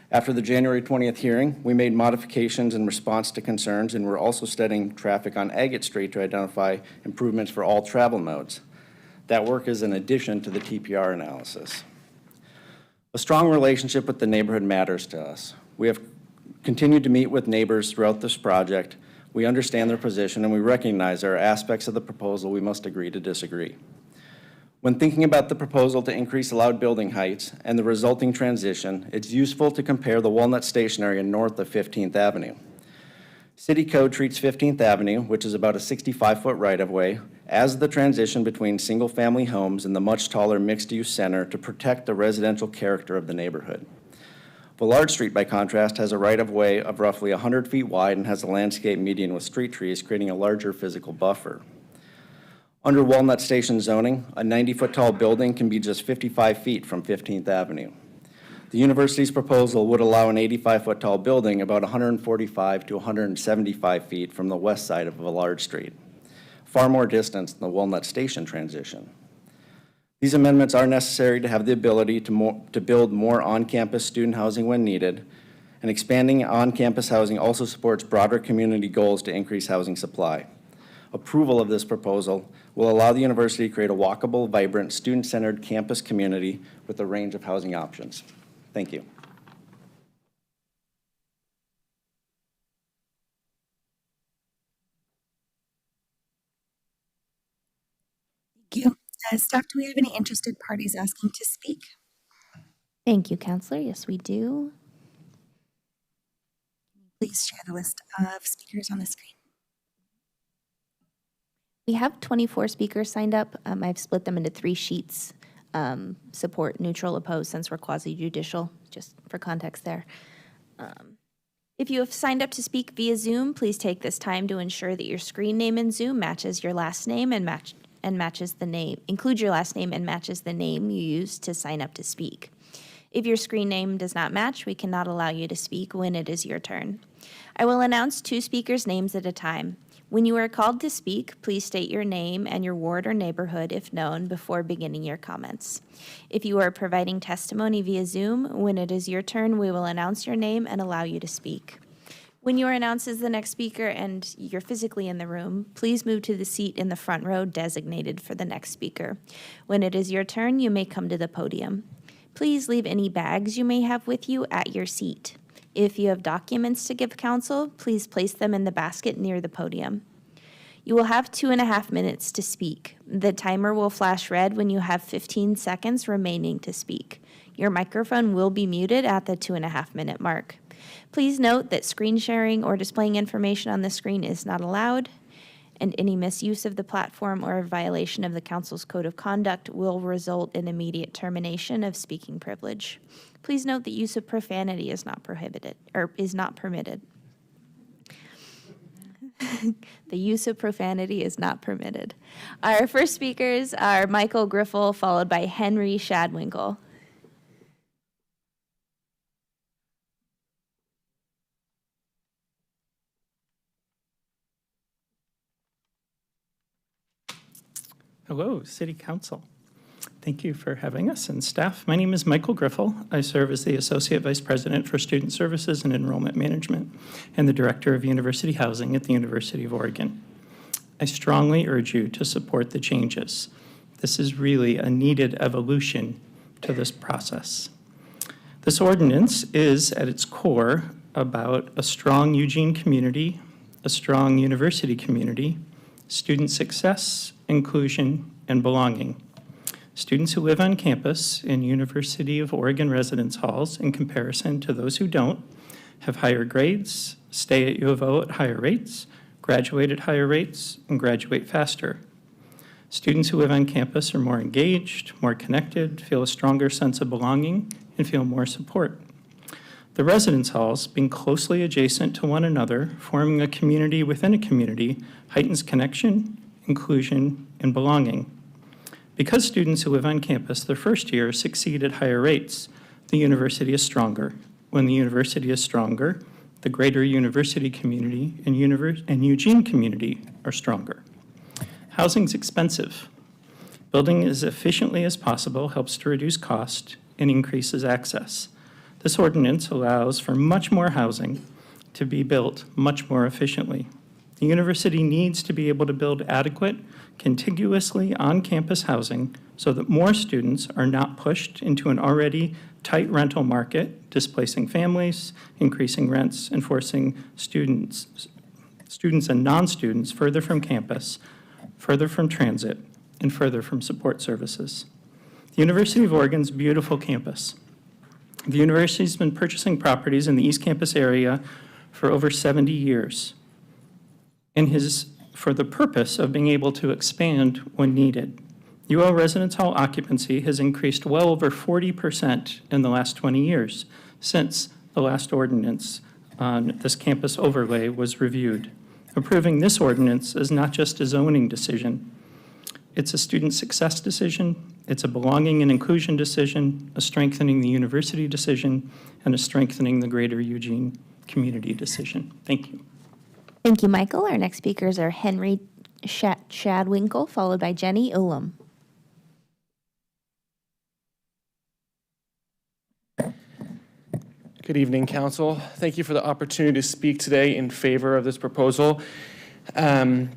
After the January 20th hearing, we made modifications in response to concerns, and we're also studying traffic on Agate Street to identify improvements for all travel modes. That work is in addition to the TPR analysis. A strong relationship with the neighborhood matters to us. We have continued to meet with neighbors throughout this project. We understand their position, and we recognize there are aspects of the proposal we must agree to disagree. When thinking about the proposal to increase allowed building heights and the resulting transition, it's useful to compare the Walnut Station area north of 15th Avenue. City Code treats 15th Avenue, which is about a 65-foot right-of-way, as the transition between single-family homes and the much taller mixed-use center to protect the residential character of the neighborhood. Villard Street, by contrast, has a right-of-way of roughly 100 feet wide and has a landscape median with street trees, creating a larger physical buffer. Under Walnut Station zoning, a 90-foot tall building can be just 55 feet from 15th Avenue. The university's proposal would allow an 85-foot tall building about 145 to 175 feet from the west side of Villard Street, far more distance than the Walnut Station transition. These amendments are necessary to have the ability to build more on-campus student housing when needed, and expanding on-campus housing also supports broader community goals to increase housing supply. Approval of this proposal will allow the university to create a walkable, vibrant, student-centered campus community with a range of housing options. Thank you. Thank you. Staff, do we have any interested parties asking to speak? Thank you, Counselor. Yes, we do. Please share the list of speakers on the screen. We have 24 speakers signed up. I've split them into 3 sheets. Support, neutral, opposed, since we're quasi-judicial, just for context there. If you have signed up to speak via Zoom, please take this time to ensure that your screen name in Zoom matches your last name and matches the name. Include your last name and matches the name you used to sign up to speak. If your screen name does not match, we cannot allow you to speak when it is your turn. I will announce 2 speakers' names at a time. When you are called to speak, please state your name and your ward or neighborhood, if known, before beginning your comments. If you are providing testimony via Zoom, when it is your turn, we will announce your name and allow you to speak. When you are announced as the next speaker and you're physically in the room, please move to the seat in the front row designated for the next speaker. When it is your turn, you may come to the podium. Please leave any bags you may have with you at your seat. If you have documents to give counsel, please place them in the basket near the podium. You will have 2.5 minutes to speak. The timer will flash red when you have 15 seconds remaining to speak. Your microphone will be muted at the 2.5-minute mark. Please note that screen sharing or displaying information on the screen is not allowed, and any misuse of the platform or a violation of the council's code of conduct will result in immediate termination of speaking privilege. Please note that use of profanity is not prohibited, or is not permitted. The use of profanity is not permitted. Our first speakers are Michael Griffel, followed by Henry Shadwinkle. Hello, City Council. Thank you for having us and staff. My name is Michael Griffel. I serve as the Associate Vice President for Student Services and Enrollment Management and the Director of University Housing at the University of Oregon. I strongly urge you to support the changes. This is really a needed evolution to this process. This ordinance is, at its core, about a strong Eugene community, a strong university community, student success, inclusion, and belonging. Students who live on campus in University of Oregon residence halls, in comparison to those who don't, have higher grades, stay at U of O at higher rates, graduate at higher rates, and graduate faster. Students who live on campus are more engaged, more connected, feel a stronger sense of belonging, and feel more support. The residence halls, being closely adjacent to one another, forming a community within a community, heightens connection, inclusion, and belonging. Because students who live on campus their first year succeed at higher rates, the university is stronger. When the university is stronger, the greater university community and Eugene community are stronger. Housing's expensive. Building as efficiently as possible helps to reduce cost and increases access. This ordinance allows for much more housing to be built much more efficiently. The university needs to be able to build adequate, contiguously on-campus housing so that more students are not pushed into an already tight rental market, displacing families, increasing rents, and forcing students and non-students further from campus, further from transit, and further from support services. The University of Oregon's beautiful campus. The university's been purchasing properties in the East Campus area for over 70 years and for the purpose of being able to expand when needed. UO residence hall occupancy has increased well over 40% in the last 20 years since the last ordinance on this campus overlay was reviewed. Approving this ordinance is not just a zoning decision. It's a student success decision, it's a belonging and inclusion decision, a strengthening the university decision, and a strengthening the greater Eugene community decision. Thank you. Thank you, Michael. Our next speakers are Henry Shadwinkle, followed by Jenny Ulam. Good evening, Council. Thank you for the opportunity to speak today in favor of this proposal. I'm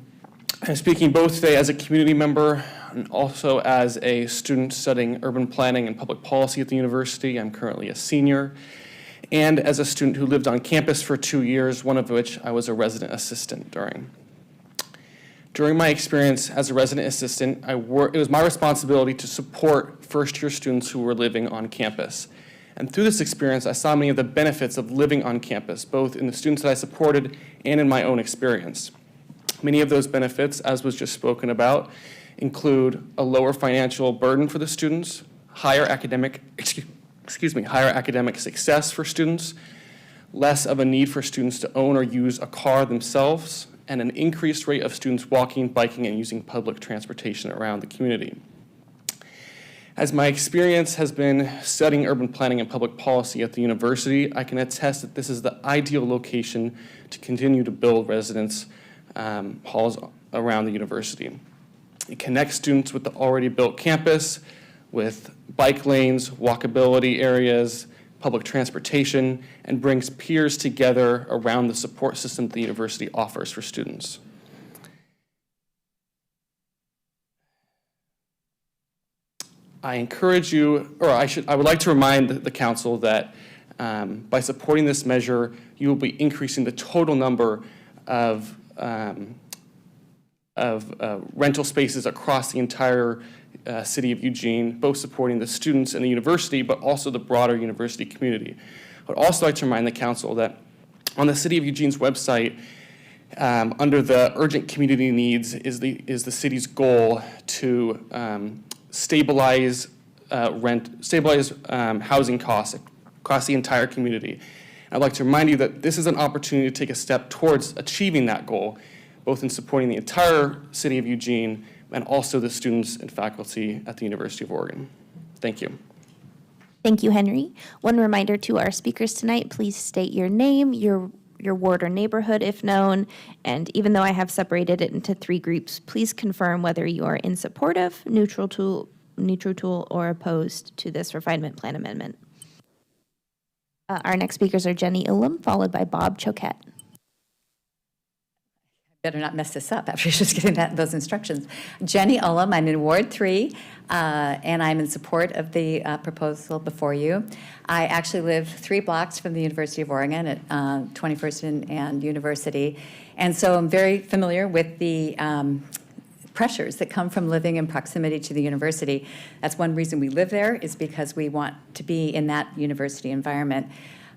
speaking both today as a community member And also as a student studying urban planning and public policy at the university, I'm currently a senior. And as a student who lived on campus for 2 years, one of which I was a resident assistant during. During my experience as a resident assistant, it was my responsibility to support first-year students who were living on campus. And through this experience, I saw many of the benefits of living on campus, both in the students that I supported and in my own experience. Many of those benefits, as was just spoken about, include a lower financial burden for the students, higher academic success for students, less of a need for students to own or use a car themselves, and an increased rate of students walking, biking, and using public transportation around the community. As my experience has been studying urban planning and public policy at the university, I can attest that this is the ideal location to continue to build residence halls around the university. It connects students with the already built campus, with bike lanes, walkability areas, public transportation, and brings peers together around the support system that the university offers for students. I encourage you, or I would like to remind the council that by supporting this measure, you will be increasing the total number of rental spaces across the entire city of Eugene, both supporting the students and the university, but also the broader university community. I would also like to remind the council that on the City of Eugene's website, under the urgent community needs is the city's goal to stabilize housing costs across the entire community. I'd like to remind you that this is an opportunity to take a step towards achieving that goal, both in supporting the entire city of Eugene and also the students and faculty at the University of Oregon. Thank you. Thank you, Henry. One reminder to our speakers tonight, please state your name, your ward or neighborhood if known, and even though I have separated it into 3 groups, please confirm whether you are in support of, neutral to, or opposed to this refinement plan amendment. Our next speakers are Jenny Ullum, followed by Bob Choquette. Better not mess this up after just getting those instructions. Jenny Ullum, I'm in Ward 3, and I'm in support of the proposal before you. I actually live 3 blocks from the University of Oregon at 21st and University, and so I'm very familiar with the pressures that come from living in proximity to the university. That's one reason we live there, is because we want to be in that university environment.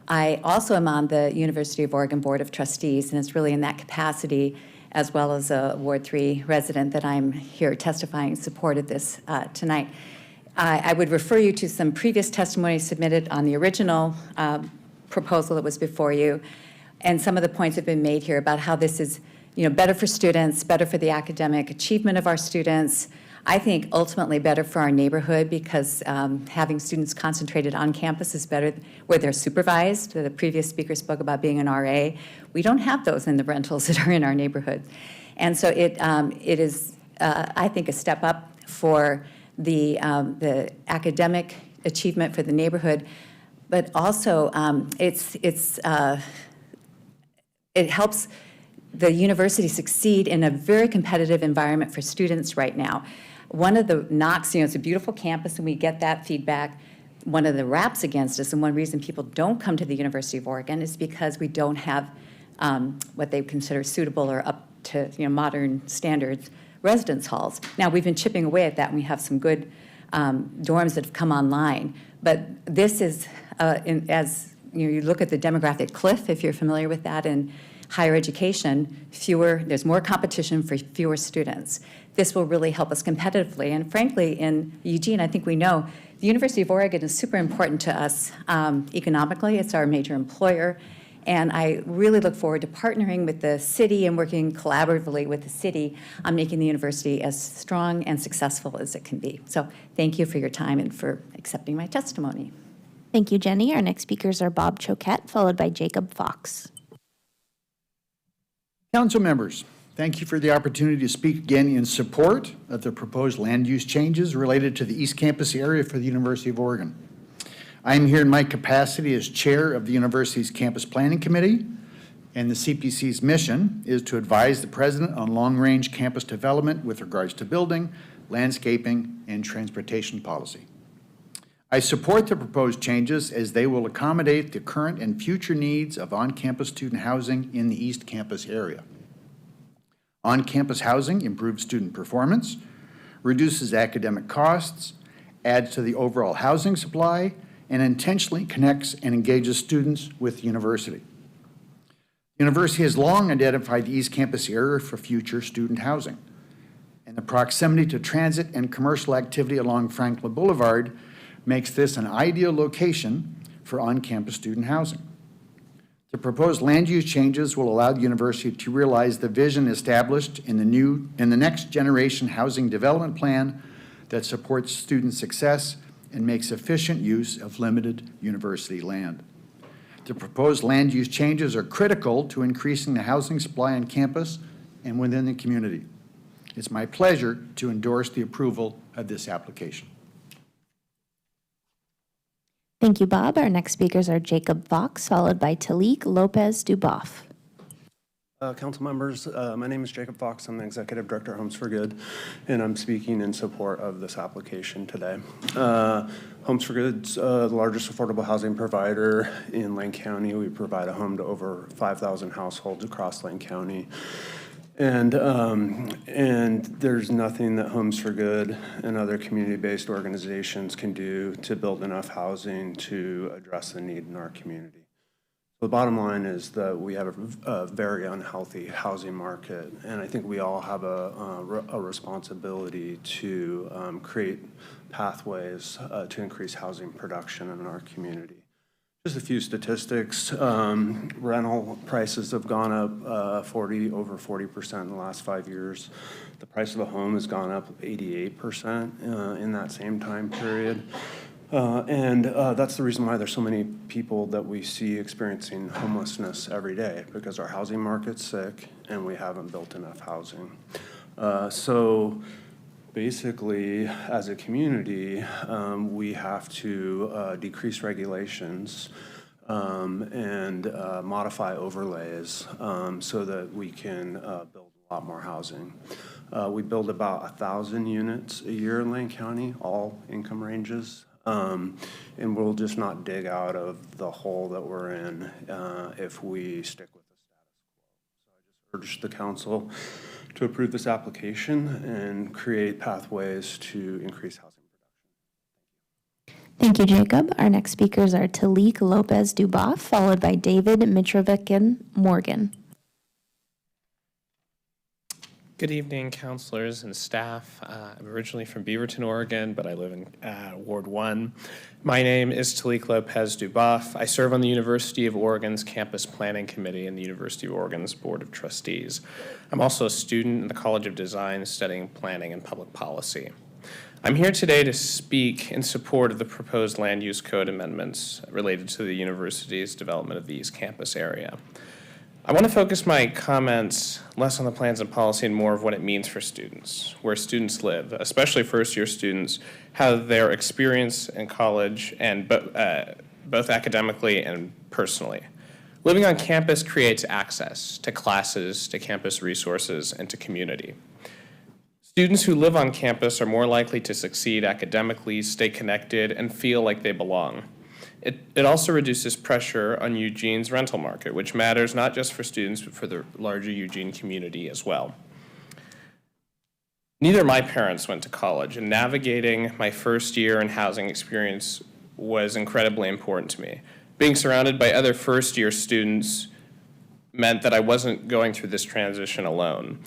I also am on the University of Oregon Board of Trustees, and it's really in that capacity, as well as a Ward 3 resident, that I'm here testifying in support of this tonight. I would refer you to some previous testimony submitted on the original proposal that was before you, and some of the points have been made here about how this is, better for students, better for the academic achievement of our students. I think ultimately better for our neighborhood, because having students concentrated on campus is better where they're supervised. The previous speaker spoke about being an RA. We don't have those in the rentals that are in our neighborhood. And so it is, I think, a step up for the academic achievement for the neighborhood, but also it helps the university succeed in a very competitive environment for students right now. One of the knocks, it's a beautiful campus and we get that feedback. One of the raps against us, and one reason people don't come to the University of Oregon, is because we don't have what they consider suitable or up to modern standards residence halls. Now, we've been chipping away at that, and we have some good dorms that have come online. But this is, as you look at the demographic cliff, if you're familiar with that, in higher education, there's more competition for fewer students. This will really help us competitively. And frankly, in Eugene, I think we know the University of Oregon is super important to us economically. It's our major employer. And I really look forward to partnering with the city and working collaboratively with the city on making the university as strong and successful as it can be. So thank you for your time and for accepting my testimony. Thank you, Jenny. Our next speakers are Bob Choquette, followed by Jacob Fox. Council members, thank you for the opportunity to speak again in support of the proposed land use changes related to the East Campus area for the University of Oregon. I am here in my capacity as chair of the university's Campus Planning Committee, and the CPC's mission is to advise the president on long-range campus development with regards to building, landscaping, and transportation policy. I support the proposed changes as they will accommodate the current and future needs of on-campus student housing in the East Campus area. On-campus housing improves student performance, reduces academic costs, adds to the overall housing supply, and intentionally connects and engages students with the university. The university has long identified the East Campus area for future student housing, and the proximity to transit and commercial activity along Franklin Boulevard makes this an ideal location for on-campus student housing. The proposed land use changes will allow the university to realize the vision established in the next generation housing development plan that supports student success and makes efficient use of limited university land. The proposed land use changes are critical to increasing the housing supply on campus and within the community. It's my pleasure to endorse the approval of this application. Thank you, Bob. Our next speakers are Jacob Fox, followed by Talik Lopez Duboff. Council members, my name is Jacob Fox. I'm the Executive Director of Homes for Good, and I'm speaking in support of this application today. Homes for Good's the largest affordable housing provider in Lane County. We provide a home to over 5,000 households across Lane County. And there's nothing that Homes for Good and other community-based organizations can do to build enough housing to address the need in our community. The bottom line is that we have a very unhealthy housing market, and I think we all have a responsibility to create pathways to increase housing production in our community. Just a few statistics. Rental prices have gone up over 40% in the last 5 years. The price of a home has gone up 88% in that same time period. That's the reason why there's so many people that we see experiencing homelessness every day, because our housing market's sick and we haven't built enough housing. So basically, as a community, we have to decrease regulations and modify overlays so that we can build a lot more housing. We build about 1,000 units a year in Lane County, all income ranges. And we'll just not dig out of the hole that we're in if we stick with the status quo. So I just urge the council to approve this application and create pathways to increase housing production. Thank you, Jacob. Our next speakers are Talik Lopez Duboff, followed by David Mitrovican Morgan. Good evening, counselors and staff. I'm originally from Beaverton, Oregon, but I live in Ward 1. My name is Talik Lopez Duboff. I serve on the University of Oregon's Campus Planning Committee and the University of Oregon's Board of Trustees. I'm also a student in the College of Design studying planning and public policy. I'm here today to speak in support of the proposed land use code amendments related to the university's development of the East Campus area. I want to focus my comments less on the plans and policy and more of what it means for students, where students live, especially first-year students, how their experience in college and both academically and personally. Living on campus creates access to classes, to campus resources, and to community. Students who live on campus are more likely to succeed academically, stay connected, and feel like they belong. It also reduces pressure on Eugene's rental market, which matters not just for students, but for the larger Eugene community as well. Neither of my parents went to college, and navigating my first year in housing experience was incredibly important to me. Being surrounded by other first-year students meant that I wasn't going through this transition alone.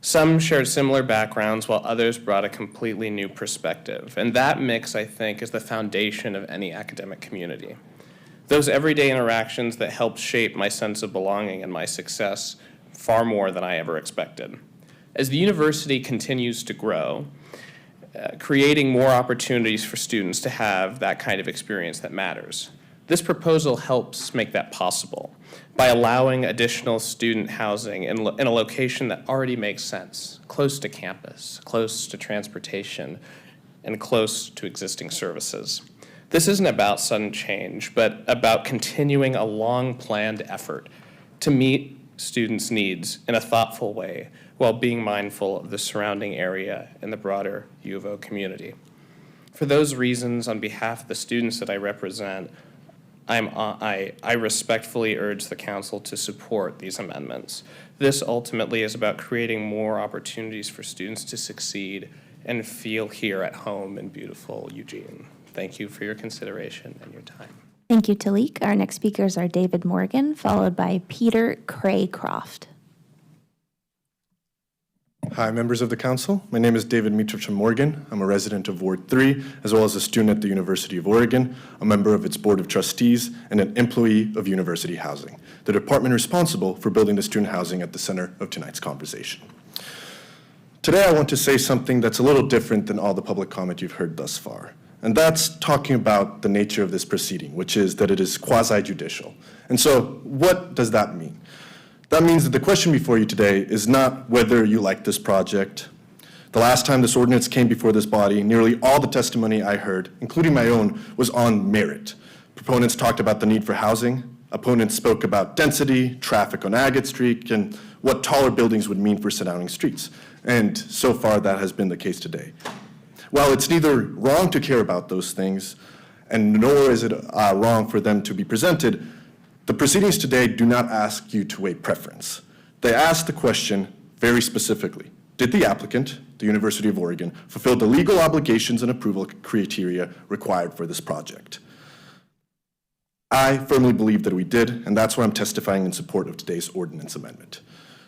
Some shared similar backgrounds, while others brought a completely new perspective. And that mix, I think, is the foundation of any academic community. Those everyday interactions that helped shape my sense of belonging and my success far more than I ever expected. As the university continues to grow, creating more opportunities for students to have that kind of experience that matters. This proposal helps make that possible by allowing additional student housing in a location that already makes sense, close to campus, close to transportation, and close to existing services. This isn't about sudden change, but about continuing a long-planned effort to meet students' needs in a thoughtful way, while being mindful of the surrounding area and the broader U of O community. For those reasons, on behalf of the students that I represent, I respectfully urge the council to support these amendments. This ultimately is about creating more opportunities for students to succeed and feel here at home in beautiful Eugene. Thank you for your consideration and your time. Thank you, Talik. Our next speakers are David Morgan, followed by Peter Craycroft. Hi, members of the council. My name is David Mitrich Morgan. I'm a resident of Ward 3, as well as a student at the University of Oregon, a member of its Board of Trustees, and an employee of University Housing, the department responsible for building the student housing at the center of tonight's conversation. Today, I want to say something that's a little different than all the public comment you've heard thus far, and that's talking about the nature of this proceeding, which is that it is quasi-judicial. And so, what does that mean? That means that the question before you today is not whether you like this project. The last time this ordinance came before this body, nearly all the testimony I heard, including my own, was on merit. Proponents talked about the need for housing. Opponents spoke about density, traffic on Agate Street, and what taller buildings would mean for surrounding streets. And so far, that has been the case today. While it's neither wrong to care about those things, and nor is it wrong for them to be presented, the proceedings today do not ask you to weigh preference. They ask the question very specifically: did the applicant, the University of Oregon, fulfill the legal obligations and approval criteria required for this project? I firmly believe that we did, and that's why I'm testifying in support of today's ordinance amendment.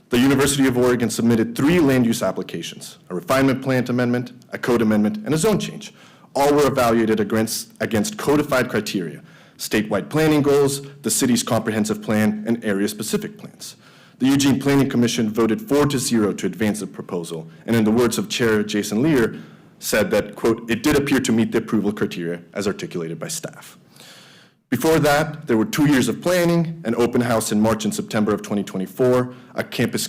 The University of Oregon submitted 3 land use applications: a refinement plan amendment, a code amendment, and a zone change. All were evaluated against codified criteria: statewide planning goals, the city's comprehensive plan, and area-specific plans. The Eugene Planning Commission voted 4-0 to advance the proposal, and in the words of Chair Jason Lear, said that, quote, "it did appear to meet the approval criteria as articulated by staff." Before that, there were 2 years of planning, an open house in March and September of 2024, a campus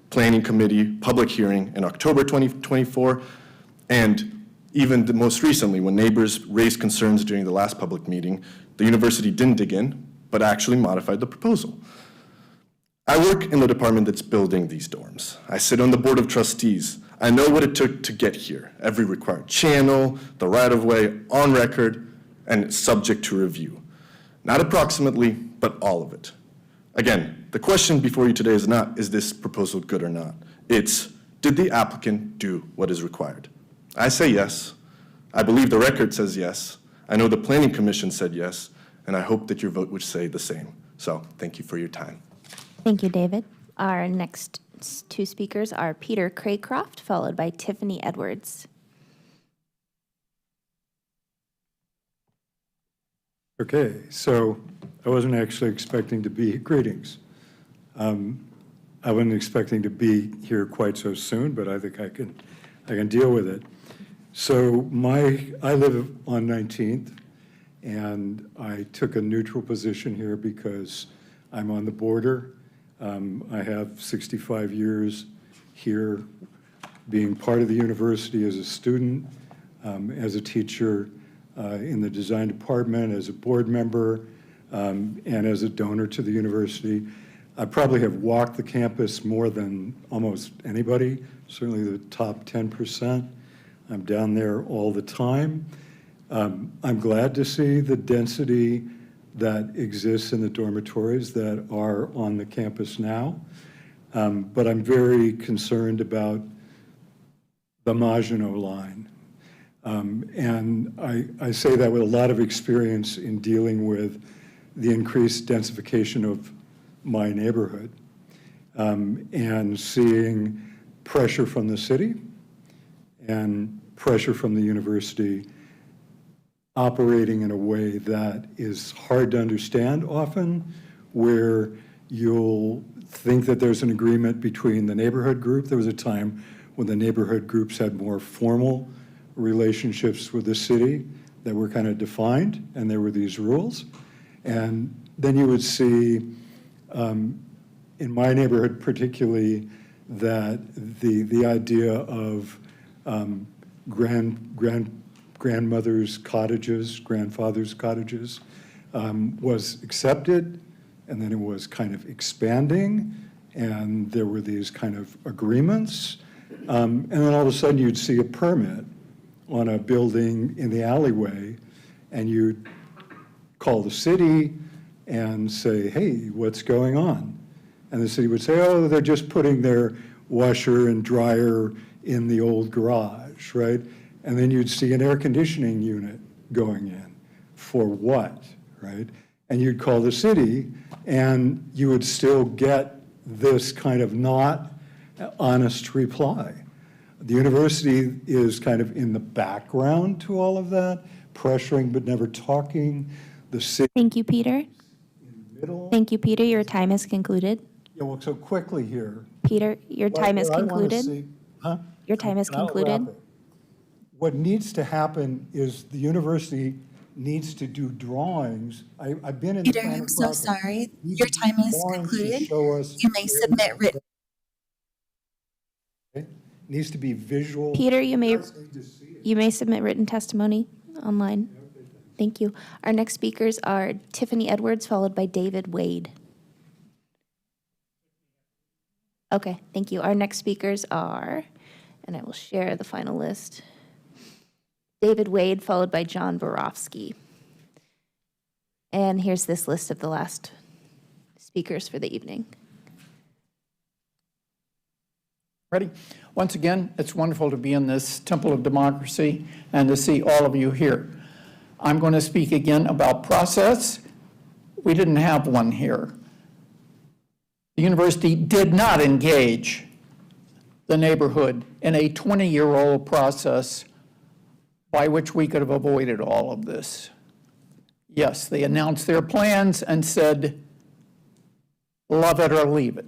planning committee public hearing in October 2024, and even most recently, when neighbors raised concerns during the last public meeting, the university didn't dig in, but actually modified the proposal. I work in the department that's building these dorms. I sit on the board of trustees. I know what it took to get here: every required channel, the right-of-way, on record, and subject to review. Not approximately, but all of it. Again, the question before you today is not, is this proposal good or not? It's, did the applicant do what is required? I say yes. I believe the record says yes. I know the Planning Commission said yes, and I hope that your vote would say the same. So thank you for your time. Thank you, David. Our next 2 speakers are Peter Craycroft, followed by Tiffany Edwards. Okay, so I wasn't actually expecting to be, greetings. I wasn't expecting to be here quite so soon, but I think I can deal with it. So I live on 19th, and I took a neutral position here because I'm on the border. I have 65 years here, being part of the university as a student, as a teacher in the design department, as a board member, and as a donor to the university. I probably have walked the campus more than almost anybody, certainly the top 10%. I'm down there all the time. I'm glad to see the density that exists in the dormitories that are on the campus now. But I'm very concerned about the Maginot Line. And I say that with a lot of experience in dealing with the increased densification of my neighborhood, and seeing pressure from the city and pressure from the university operating in a way that is hard to understand often, where you'll think that there's an agreement between the neighborhood group. There was a time when the neighborhood groups had more formal relationships with the city that were kind of defined, and there were these rules. And then you would see, in my neighborhood particularly, that the idea of grandmother's cottages, grandfather's cottages, was accepted, and then it was kind of expanding, and there were these kind of agreements. And then all of a sudden, you'd see a permit on a building in the alleyway, and you'd call the city and say, hey, what's going on? And the city would say, oh, they're just putting their washer and dryer in the old garage, right? And then you'd see an air conditioning unit going in. For what, right? And you'd call the city, and you would still get this kind of not honest reply. The university is kind of in the background to all of that, pressuring but never talking. The city. Thank you, Peter. Thank you, Peter. Your time has concluded. Yeah, well, so quickly here. Peter, your time is What I wanna concluded. see- Huh? Your time is I'll wrap concluded. it. What needs to happen is the university needs to do drawings. I've been in the Peter, planning I'm so process. sorry. These Your are time is drawings to concluded. show us You may where- submit written. Okay? Needs to be visual. Peter, you may Guys need to see it. submit written testimony online. Thank you. Our next speakers are Tiffany Edwards, followed by David Wade. Okay, thank you. Our next speakers are, and I will share the final list, David Wade, followed by John Borofsky. And here's this list of the last speakers for the evening. Ready? Once again, it's wonderful to be in this temple of democracy and to see all of you here. I'm going to speak again about process. We didn't have one here. The university did not engage the neighborhood in a 20-year-old process by which we could have avoided all of this. Yes, they announced their plans and said, love it or leave it.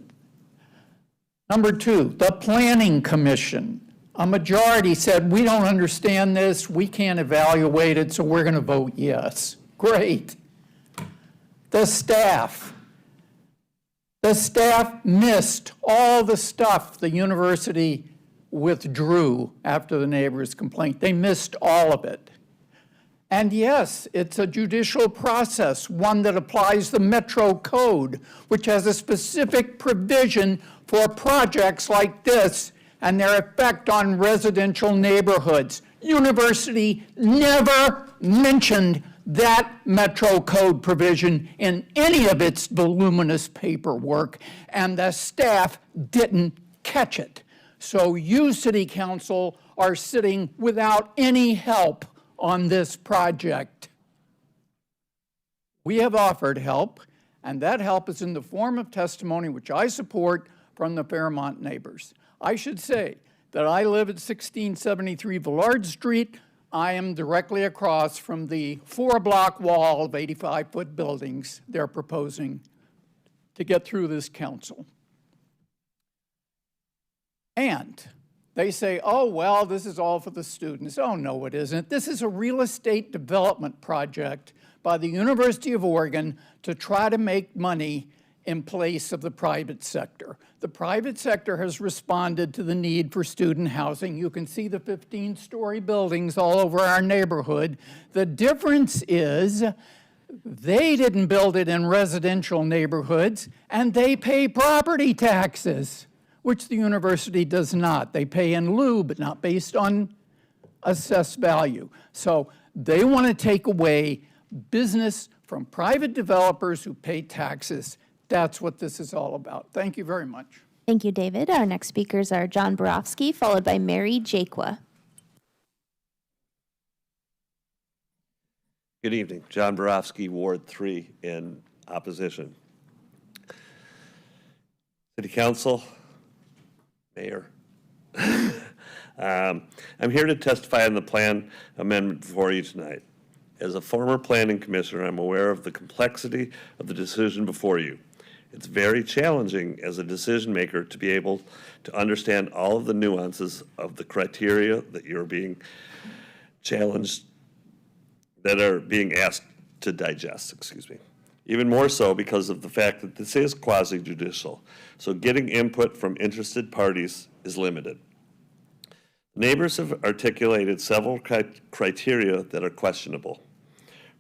Number two, the Planning Commission. A majority said, we don't understand this, we can't evaluate it, so we're going to vote yes. Great. The staff. The staff missed all the stuff the university withdrew after the neighbors' complaint. They missed all of it. And yes, it's a judicial process, one that applies the Metro Code, which has a specific provision for projects like this and their effect on residential neighborhoods. University never mentioned that Metro Code provision in any of its voluminous paperwork, and the staff didn't catch it. So you, City Council, are sitting without any help on this project. We have offered help, and that help is in the form of testimony, which I support, from the Fairmont neighbors. I should say that I live at 1673 Villard Street. I am directly across from the 4-block wall of 85-foot buildings they're proposing to get through this council. And they say, oh, well, this is all for the students. Oh, no, it isn't. This is a real estate development project by the University of Oregon to try to make money in place of the private sector. The private sector has responded to the need for student housing. You can see the 15-story buildings all over our neighborhood. The difference is they didn't build it in residential neighborhoods, and they pay property taxes, which the university does not. They pay in lieu, but not based on assessed value. So they want to take away business from private developers who pay taxes. That's what this is all about. Thank you very much. Thank you, David. Our next speakers are John Borofsky, followed by Mary Jakwa. Good evening. John Borofsky, Ward 3, in opposition. City Council, Mayor. I'm here to testify on the plan amendment before you tonight. As a former planning commissioner, I'm aware of the complexity of the decision before you. It's very challenging as a decision maker to be able to understand all of the nuances of the criteria that you're being challenged, that are being asked to digest, excuse me. Even more so because of the fact that this is quasi-judicial, so getting input from interested parties is limited. Neighbors have articulated several criteria that are questionable.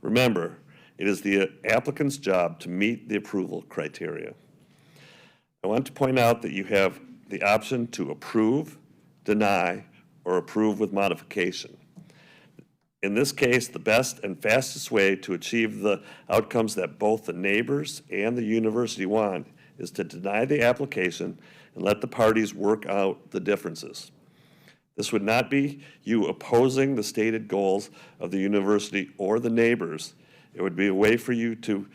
Remember, it is the applicant's job to meet the approval criteria. I want to point out that you have the option to approve, deny, or approve with modification. In this case, the best and fastest way to achieve the outcomes that both the neighbors and the university want is to deny the application and let the parties work out the differences. This would not be you opposing the stated goals of the university or the neighbors. It would be a way for you to,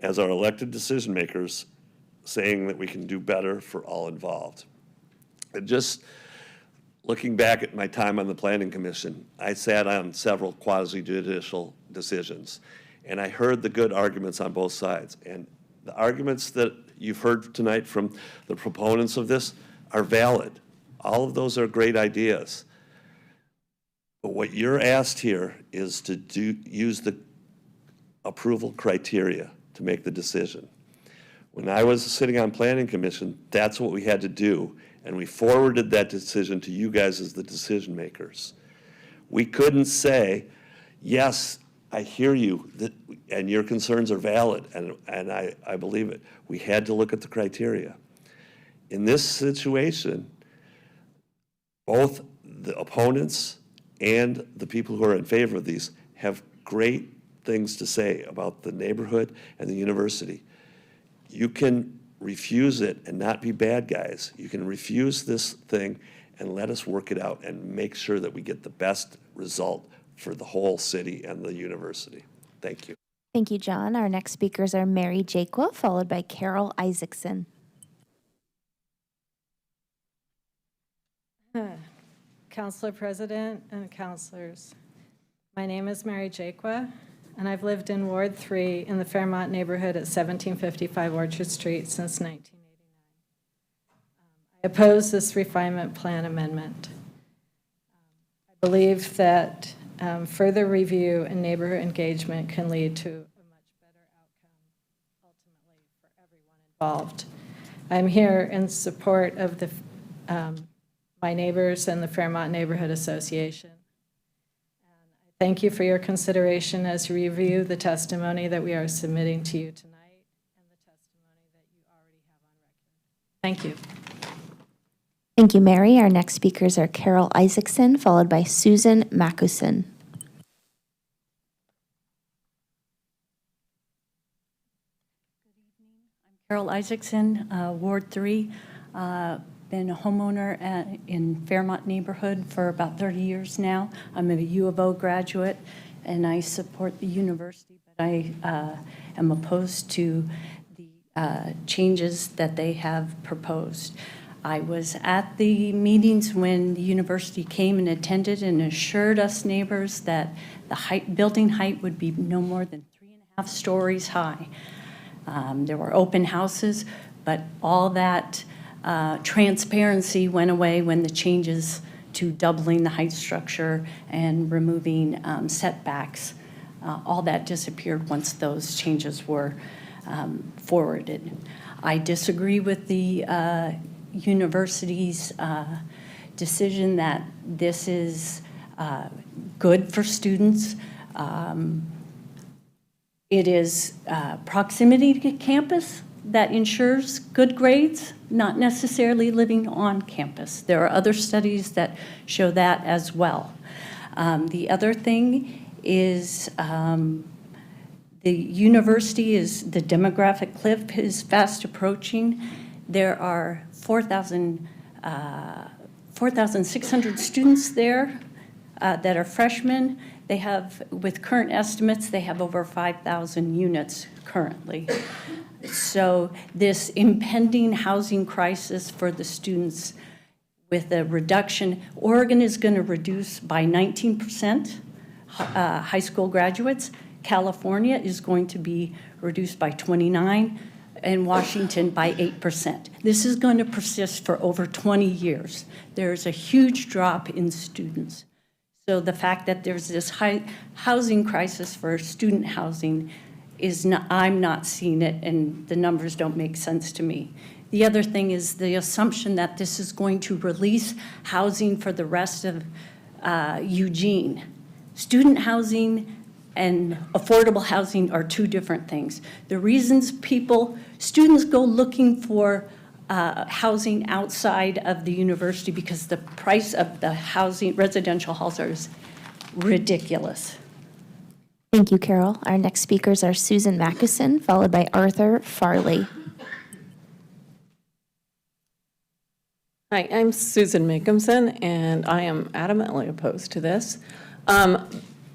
as our elected decision makers, saying that we can do better for all involved. And just looking back at my time on the Planning Commission, I sat on several quasi-judicial decisions, and I heard the good arguments on both sides. And the arguments that you've heard tonight from the proponents of this are valid. All of those are great ideas. But what you're asked here is to use the approval criteria to make the decision. When I was sitting on Planning Commission, that's what we had to do, and we forwarded that decision to you guys as the decision makers. We couldn't say, yes, I hear you, and your concerns are valid, and I believe it. We had to look at the criteria. In this situation, both the opponents and the people who are in favor of these have great things to say about the neighborhood and the university. You can refuse it and not be bad guys. You can refuse this thing and let us work it out and make sure that we get the best result for the whole city and the university. Thank you. Thank you, John. Our next speakers are Mary Jaquia, followed by Carol Isaacson. Councilor President and councilors, my name is Mary Jaquia, and I've lived in Ward 3 in the Fairmont neighborhood at 1755 Orchard Street since 1989. I oppose this refinement plan amendment. I believe that further review and neighborhood engagement can lead to a much better outcome ultimately for everyone involved. I'm here in support of the my neighbors and the Fairmont Neighborhood Association. And I thank you for your consideration as you review the testimony that we are submitting to you tonight and the testimony that you already have on record. Thank you. Thank you, Mary. Our next speakers are Carol Isaacson, followed by Susan Macuson. Carol Isaacson, Ward 3. Been a homeowner in Fairmont neighborhood for about 30 years now. I'm a U of O graduate, and I support the university, but I am opposed to the changes that they have proposed. I was at the meetings when the university came and attended and assured us neighbors that the building height would be no more than 3.5 stories high. There were open houses, but all that transparency went away when the changes to doubling the height structure and removing setbacks, all that disappeared once those changes were forwarded. I disagree with the university's decision that this is good for students. It is proximity to campus that ensures good grades, not necessarily living on campus. There are other studies that show that as well. The other thing is the university the demographic cliff is fast approaching. There are 4,600 students there that are freshmen. They have, with current estimates, they have over 5,000 units currently. So this impending housing crisis for the students with a reduction, Oregon is going to reduce by 19% high school graduates. California is going to be reduced by 29%, and Washington by 8%. This is going to persist for over 20 years. There's a huge drop in students. So the fact that there's this high housing crisis for student housing is not, I'm not seeing it, and the numbers don't make sense to me. The other thing is the assumption that this is going to release housing for the rest of Eugene. Student housing and affordable housing are two different things. The reasons students go looking for housing outside of the university because the price of the housing, residential halls is ridiculous. Thank you, Carol. Our next speakers are Susan Mackison, followed by Arthur Farley. Hi, I'm Susan Mackison, and I am adamantly opposed to this.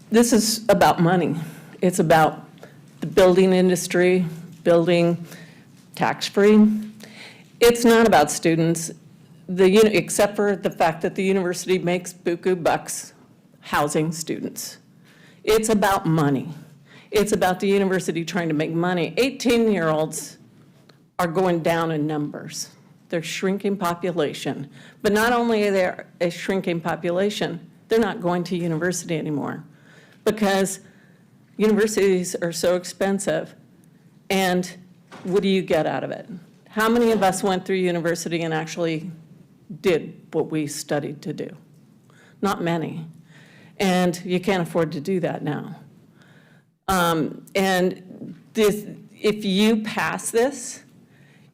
This is about money. It's about the building industry, building tax-free. It's not about students, except for the fact that the university makes buku bucks housing students. It's about money. It's about the university trying to make money. 18-year-olds are going down in numbers. They're shrinking population. But not only are they a shrinking population, they're not going to university anymore because universities are so expensive. And what do you get out of it? How many of us went through university and actually did what we studied to do? Not many. And you can't afford to do that now. If you pass this,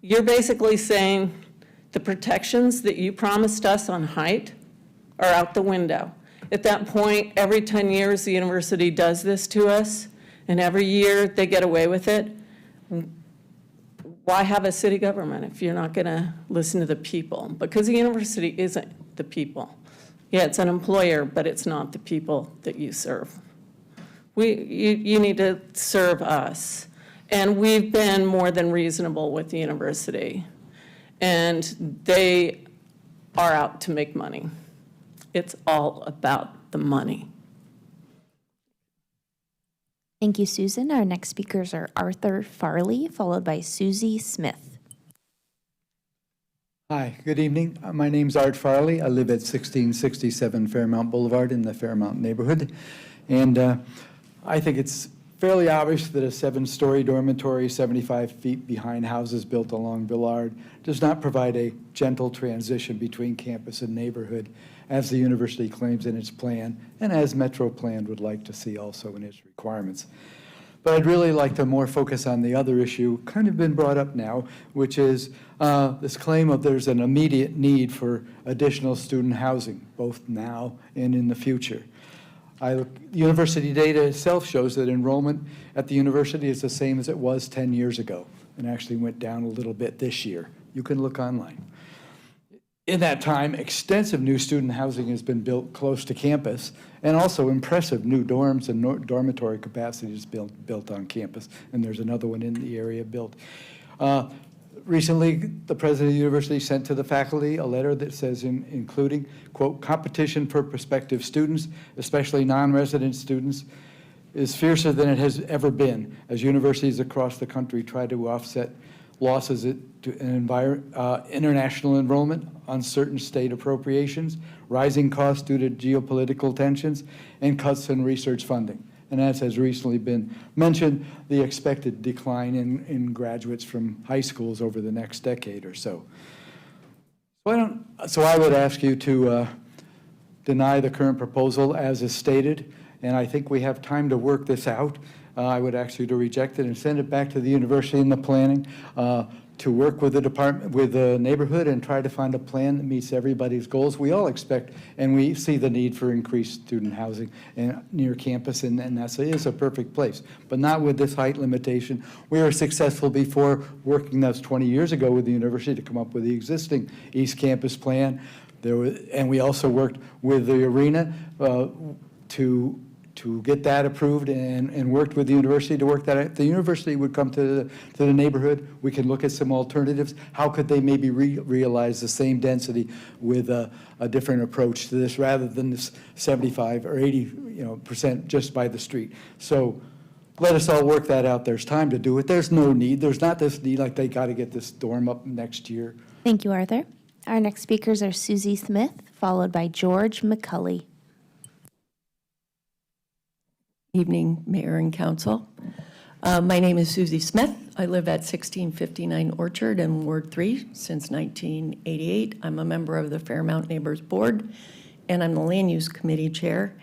you're basically saying the protections that you promised us on height are out the window. At that point, every 10 years, the university does this to us, and every year they get away with it. Why have a city government if you're not going to listen to the people? Because the university isn't the people. Yeah, it's an employer, but it's not the people that you serve. You need to serve us. And we've been more than reasonable with the university. And they are out to make money. It's all about the money. Thank you, Susan. Our next speakers are Arthur Farley, followed by Susie Smith. Hi, good evening. My name's Art Farley. I live at 1667 Fairmount Boulevard in the Fairmount neighborhood. And I think it's fairly obvious that a 7-story dormitory 75 feet behind houses built along Villard does not provide a gentle transition between campus and neighborhood, as the university claims in its plan, and as Metro Plan would like to see also in its requirements. But I'd really like to more focus on the other issue, kind of been brought up now, which is this claim of there's an immediate need for additional student housing, both now and in the future. University data itself shows that enrollment at the university is the same as it was 10 years ago, and actually went down a little bit this year. You can look online. In that time, extensive new student housing has been built close to campus, and also impressive new dorms and dormitory capacities built on campus, and there's another one in the area built. Recently, the president of the university sent to the faculty a letter that says, including, quote, competition for prospective students, especially non-resident students, is fiercer than it has ever been, as universities across the country try to offset losses to international enrollment, uncertain state appropriations, rising costs due to geopolitical tensions, and cuts in research funding. And as has recently been mentioned, the expected decline in graduates from high schools over the next decade or so. So I would ask you to deny the current proposal as is stated, and I think we have time to work this out. I would ask you to reject it and send it back to the university in the planning to work with the department, with the neighborhood, and try to find a plan that meets everybody's goals. We all expect, and we see the need for increased student housing near campus, and that is a perfect place, but not with this height limitation. We were successful before working those 20 years ago with the university to come up with the existing East Campus plan. And we also worked with the arena to get that approved, and worked with the university to work that out. The university would come to the neighborhood. We can look at some alternatives. How could they maybe realize the same density with a different approach to this, rather than this 75 or 80% just by the street? So let us all work that out. There's time to do it. There's no need. There's not this need like they got to get this dorm up next year. Thank you, Arthur. Our next speakers are Susie Smith, followed by George McCulley. Evening, Mayor and Council. My name is Susie Smith. I live at 1659 Orchard in Ward 3 since 1988. I'm a member of the Fairmount Neighbors Board, and I'm the Land Use Committee Chair.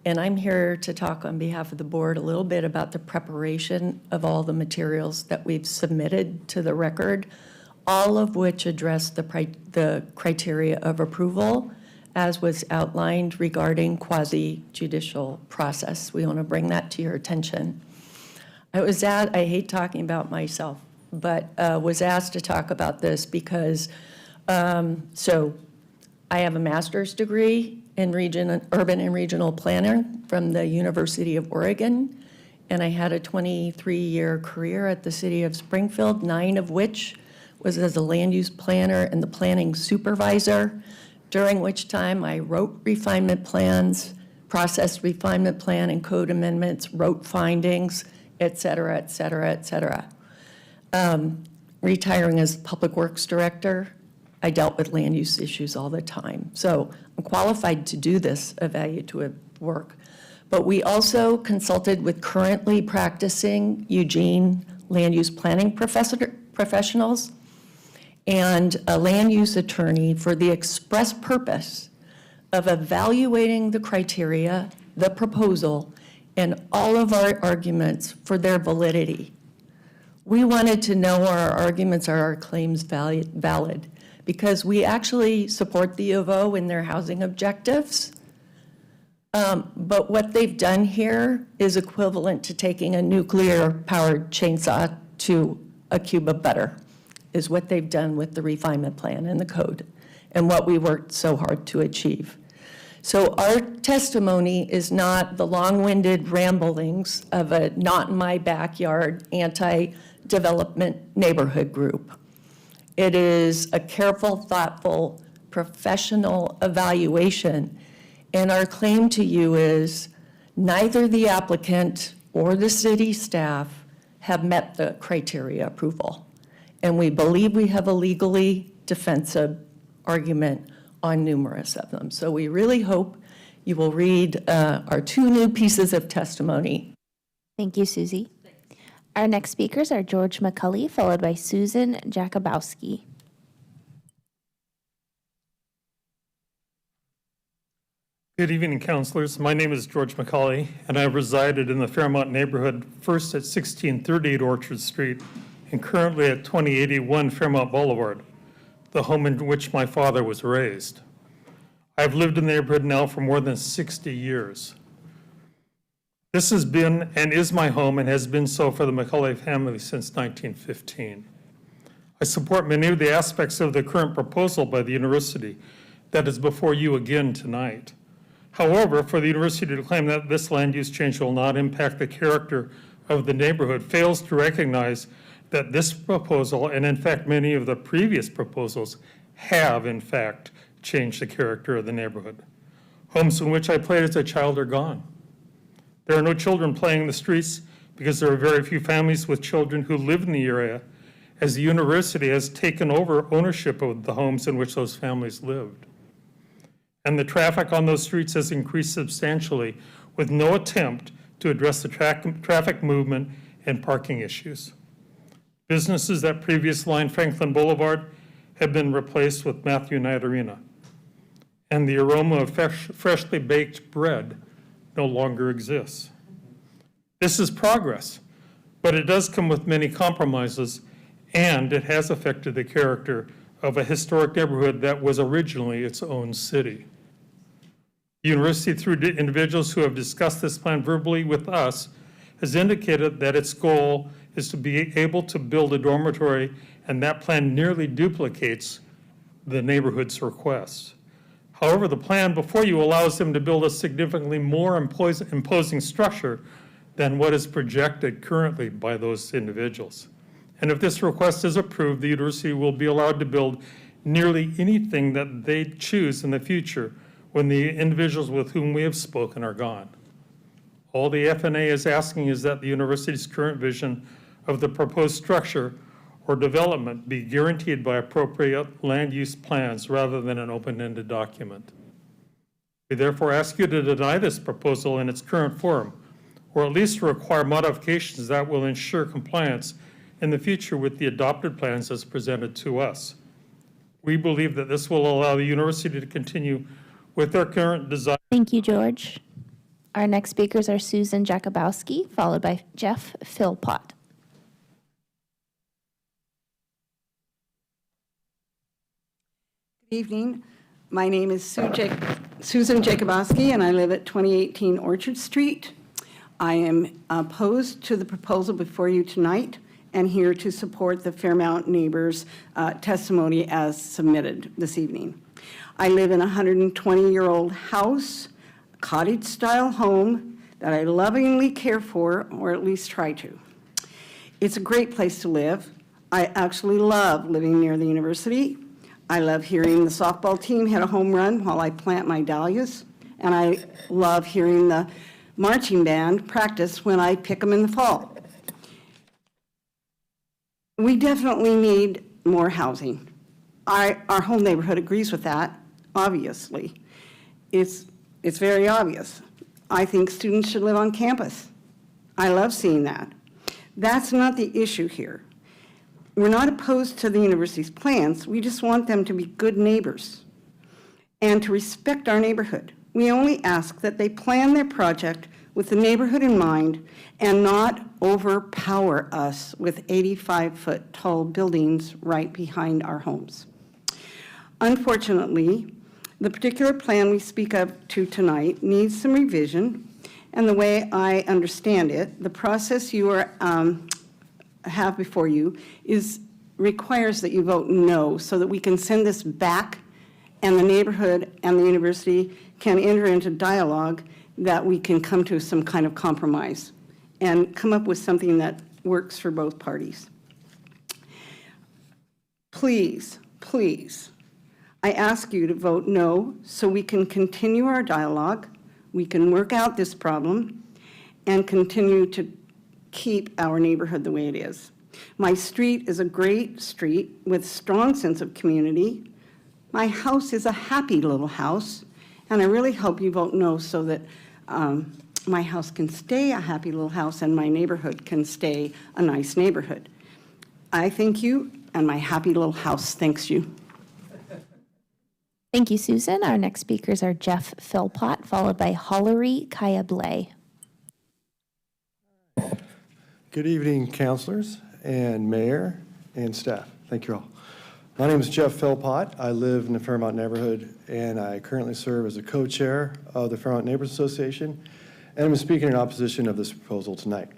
And I'm here to talk on behalf of the board a little bit about the preparation of all the materials that we've submitted to the record all of which address the criteria of approval as was outlined regarding quasi-judicial process. We want to bring that to your attention. I hate talking about myself, but was asked to talk about this because, so I have a master's degree in urban and regional planning from the University of Oregon, and I had a 23-year career at the city of Springfield, 9 of which was as a land use planner and the planning supervisor, during which time I wrote refinement plans, processed refinement plan and code amendments, wrote findings, et cetera, et cetera, et cetera. Retiring as public works director, I dealt with land use issues all the time. So I'm qualified to do this evaluative work. But we also consulted with currently practicing Eugene land use planning professionals and a land use attorney for the express purpose of evaluating the criteria, the proposal, and all of our arguments for their validity. We wanted to know are our arguments, are our claims valid? Because we actually support the U of O in their housing objectives. But what they've done here is equivalent to taking a nuclear-powered chainsaw to a cube of butter, is what they've done with the refinement plan and the code, and what we worked so hard to achieve. So our testimony is not the long-winded ramblings of a not-in-my-backyard anti-development neighborhood group. It is a careful, thoughtful, professional evaluation. And our claim to you is neither the applicant or the city staff have met the criteria approval. And we believe we have a legally defensive argument on numerous of them. So we really hope you will read our 2 new pieces of testimony. Thank you, Susie. Our next speakers are George McCulley, followed by Susan Jakubowski. Good evening, councilors. My name is George McCulley, and I resided in the Fairmont neighborhood, first at 1638 Orchard Street, and currently at 2081 Fairmont Boulevard, the home in which my father was raised. I've lived in the neighborhood now for more than 60 years. This has been and is my home and has been so for the McCulley family since 1915. I support many of the aspects of the current proposal by the university that is before you again tonight. However, for the university to claim that this land use change will not impact the character of the neighborhood fails to recognize that this proposal, and in fact many of the previous proposals, have in fact changed the character of the neighborhood. Homes in which I played as a child are gone. There are no children playing in the streets because there are very few families with children who live in the area, as the university has taken over ownership of the homes in which those families lived. And the traffic on those streets has increased substantially with no attempt to address the traffic movement and parking issues. Businesses that previously lined Franklin Boulevard have been replaced with Matthew Knight Arena. And the aroma of freshly baked bread no longer exists. This is progress, but it does come with many compromises, and it has affected the character of a historic neighborhood that was originally its own city. The university, through individuals who have discussed this plan verbally with us, has indicated that its goal is to be able to build a dormitory, and that plan nearly duplicates the neighborhood's request. However, the plan before you allows them to build a significantly more imposing structure than what is projected currently by those individuals. And if this request is approved, the university will be allowed to build nearly anything that they choose in the future when the individuals with whom we have spoken are gone. All the FNA is asking is that the university's current vision of the proposed structure or development be guaranteed by appropriate land use plans rather than an open-ended document. We therefore ask you to deny this proposal in its current form, or at least require modifications that will ensure compliance in the future with the adopted plans as presented to us. We believe that this will allow the university to continue with their current design. Thank you, George. Our next speakers are Susan Jakubowski, followed by Jeff Philpott. Evening. My name is Susan Jacobowski, and I live at 2018 Orchard Street. I am opposed to the proposal before you tonight and here to support the Fairmount neighbors' testimony as submitted this evening. I live in a 120-year-old house, cottage-style home that I lovingly care for, or at least try to. It's a great place to live. I actually love living near the university. I love hearing the softball team hit a home run while I plant my dahlias, and I love hearing the marching band practice when I pick them in the fall. We definitely need more housing. Our whole neighborhood agrees with that, obviously. It's very obvious. I think students should live on campus. I love seeing that. That's not the issue here. We're not opposed to the university's plans. We just want them to be good neighbors and to respect our neighborhood. We only ask that they plan their project with the neighborhood in mind and not overpower us with 85-foot tall buildings right behind our homes. Unfortunately, the particular plan we speak of tonight needs some revision, and the way I understand it, the process you have before you requires that you vote no so that we can send this back and the neighborhood and the university can enter into dialogue that we can come to some kind of compromise and come up with something that works for both parties. Please, please, I ask you to vote no so we can continue our dialogue, we can work out this problem, and continue to keep our neighborhood the way it is. My street is a great street with strong sense of community. My house is a happy little house, and I really hope you vote no so that my house can stay a happy little house and my neighborhood can stay a nice neighborhood. I thank you, and my happy little house thanks you. Thank you, Susan. Our next speakers are Jeff Philpott, followed by Hollery Kayableh. Good evening, counselors and mayor and staff. Thank you all. My name is Jeff Philpott. I live in the Fairmount neighborhood, and I currently serve as a co-chair of the Fairmount Neighbors Association, and I'm speaking in opposition of this proposal tonight.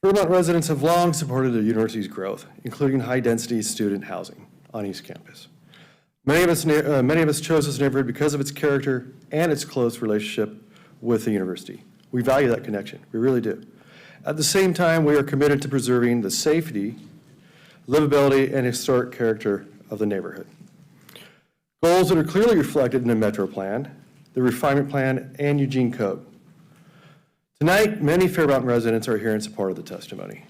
Fairmount residents have long supported the university's growth, including high-density student housing on East Campus. Many of us chose this neighborhood because of its character and its close relationship with the university. We value that connection, we really do. At the same time, we are committed to preserving the safety, livability, and historic character of the neighborhood. Goals that are clearly reflected in the Metro Plan, the Refinement Plan, and Eugene Code. Tonight, many Fairmount residents are here in support of the testimony.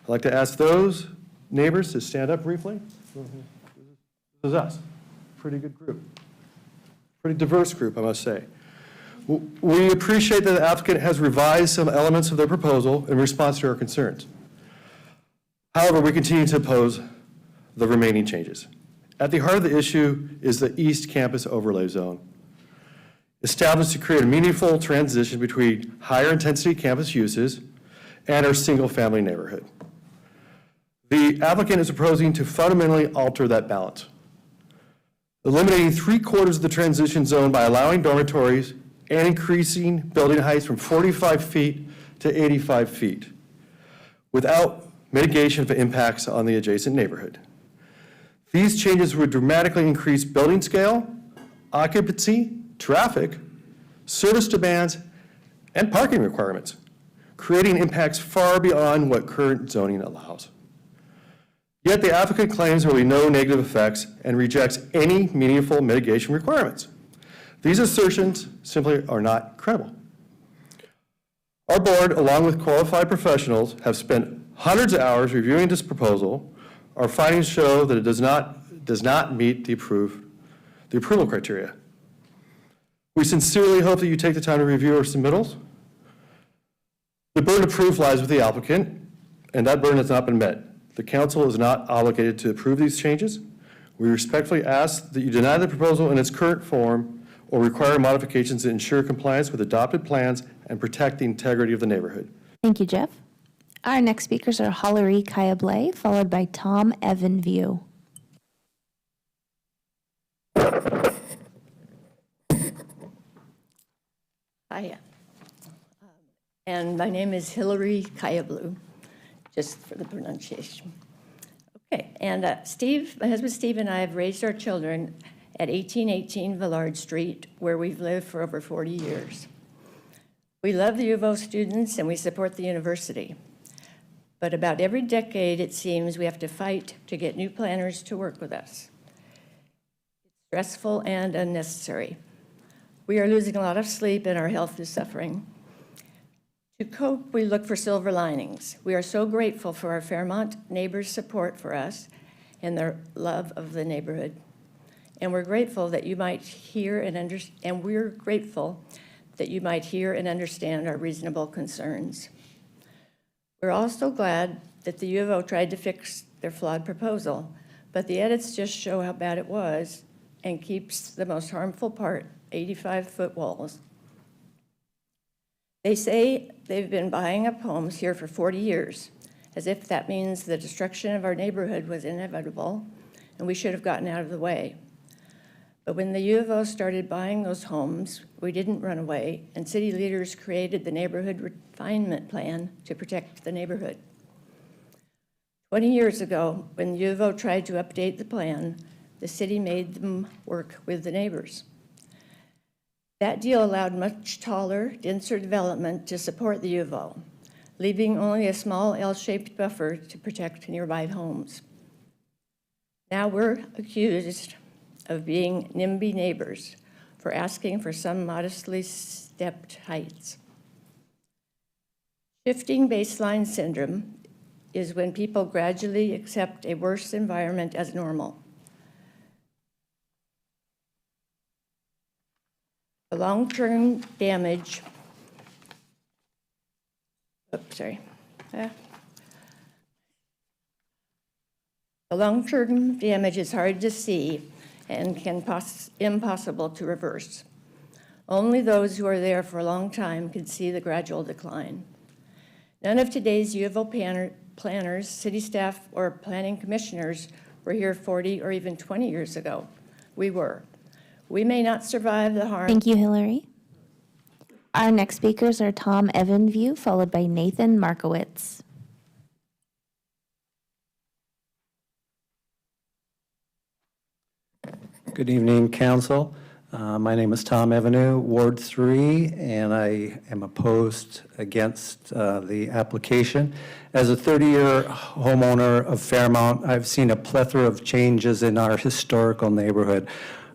I'd like to ask those neighbors to stand up briefly. This is us, pretty good group, pretty diverse group, I must say. We appreciate that the applicant has revised some elements of their proposal in response to our concerns. However, we continue to oppose the remaining changes. At the heart of the issue is the East Campus Overlay Zone, established to create a meaningful transition between higher intensity campus uses and our single-family neighborhood. The applicant is proposing to fundamentally alter that balance, eliminating 3/4 of the transition zone by allowing dormitories and increasing building heights from 45 feet to 85 feet without mitigation of impacts on the adjacent neighborhood. These changes would dramatically increase building scale, occupancy, traffic, service demands, and parking requirements, creating impacts far beyond what current zoning allows. Yet the applicant claims there will be no negative effects and rejects any meaningful mitigation requirements. These assertions simply are not credible. Our board, along with qualified professionals, have spent hundreds of hours reviewing this proposal. Our findings show that it does not meet the approval criteria. We sincerely hope that you take the time to review our submittals. The burden of proof lies with the applicant, and that burden has not been met. The council is not obligated to approve these changes. We respectfully ask that you deny the proposal in its current form or require modifications to ensure compliance with adopted plans and protect the integrity of the neighborhood. Thank you, Jeff. Our next speakers are Hollery Kayableh, followed by Tom Evanview. Hi. And my name is Hillary Kayablu, just for the pronunciation. Okay, and Steve, my husband Steve and I have raised our children at 1818 Villard Street, where we've lived for over 40 years. We love the U of O students and we support the university. But about every decade, it seems, we have to fight to get new planners to work with us. It's stressful and unnecessary. We are losing a lot of sleep and our health is suffering. To cope, we look for silver linings. We are so grateful for our Fairmont neighbors' support for us and their love of the neighborhood. And we're grateful that you might hear and understand our reasonable concerns. We're also glad that the U of O tried to fix their flawed proposal, but the edits just show how bad it was and keeps the most harmful part, 85-foot walls. They say they've been buying up homes here for 40 years, as if that means the destruction of our neighborhood was inevitable and we should have gotten out of the way. But when the U of O started buying those homes, we didn't run away, and city leaders created the neighborhood refinement plan to protect the neighborhood. 20 years ago, when the U of O tried to update the plan, the city made them work with the neighbors. That deal allowed much taller, denser development to support the U of O, leaving only a small L-shaped buffer to protect nearby homes. Now we're accused of being NIMBY neighbors for asking for some modestly stepped heights. Shifting baseline syndrome is when people gradually accept a worse environment as normal. The long-term damage, the long-term damage is hard to see and impossible to reverse. Only those who are there for a long time can see the gradual decline. None of today's U of O planners, city staff, or planning commissioners were here 40 or even 20 years ago. We were. We may not survive the harm. Thank you, Hillary. Our next speakers are Tom Evanview, followed by Nathan Markowitz. Good evening, Council. My name is Tom Evanview, Ward 3, and I am opposed against the application. As a 30-year homeowner of Fairmont, I've seen a plethora of changes in our historical neighborhood.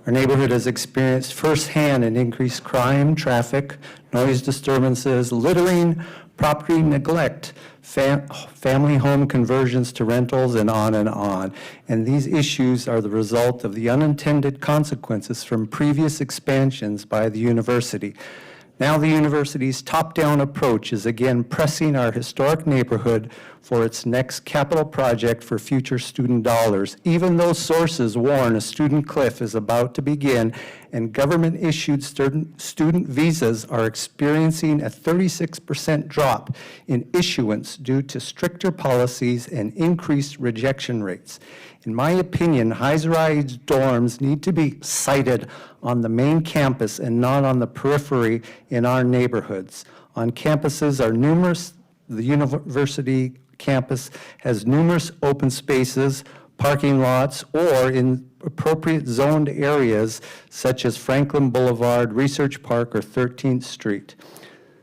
Our neighborhood has experienced firsthand an increased crime, traffic, noise disturbances, littering, property neglect, family home conversions to rentals, and on and on. And these issues are the result of the unintended consequences from previous expansions by the university. Now the university's top-down approach is again pressing our historic neighborhood for its next capital project for future student dollars, even though sources warn a student cliff is about to begin and government-issued student visas are experiencing a 36% drop in issuance due to stricter policies and increased rejection rates. In my opinion, high-rise dorms need to be sited on the main campus and not on the periphery in our neighborhoods. On campuses are numerous, the university campus has numerous open spaces, parking lots, or in appropriate zoned areas such as Franklin Boulevard, Research Park, or 13th Street.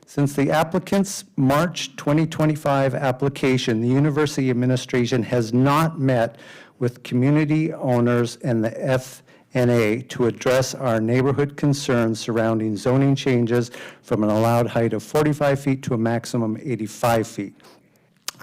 Since the applicant's March 2025 application, the university administration has not met with community owners and the FNA to address our neighborhood concerns surrounding zoning changes from an allowed height of 45 feet to a maximum 85 feet.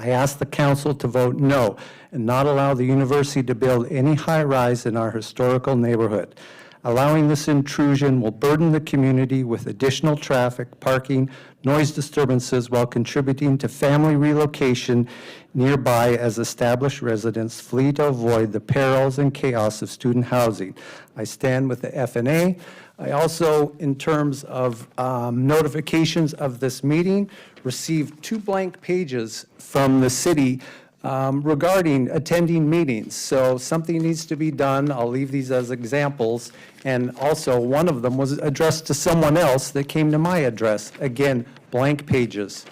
I ask the council to vote no and not allow the university to build any high-rise in our historical neighborhood. Allowing this intrusion will burden the community with additional traffic, parking, noise disturbances while contributing to family relocation nearby as established residents flee to avoid the perils and chaos of student housing. I stand with the FNA. I also, in terms of notifications of this meeting, received 2 blank pages from the city regarding attending meetings. So something needs to be done. I'll leave these as examples. And also, one of them was addressed to someone else that came to my address. Again, blank pages.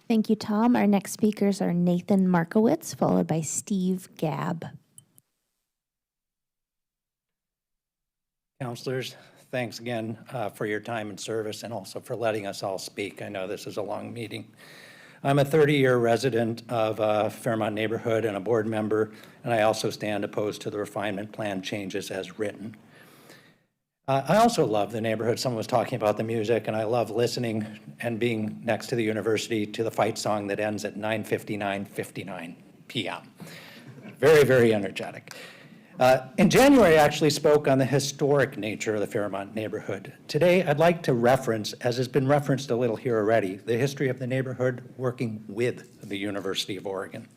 Thank you, Tom. Our next speakers are Nathan Markowitz, followed by Steve Gabb. Counselors, thanks again for your time and service, and also for letting us all speak. I know this is a long meeting. I'm a 30-year resident of Fairmont neighborhood and a board member, and I also stand opposed to the refinement plan changes as written. I also love the neighborhood. Someone was talking about the music, and I love listening and being next to the university to the fight song that ends at 9:59 p.m. Very, very energetic. In January, I actually spoke on the historic nature of the Fairmont neighborhood. Today, I'd like to reference, as has been referenced a little here already, the history of the neighborhood working with the University of Oregon.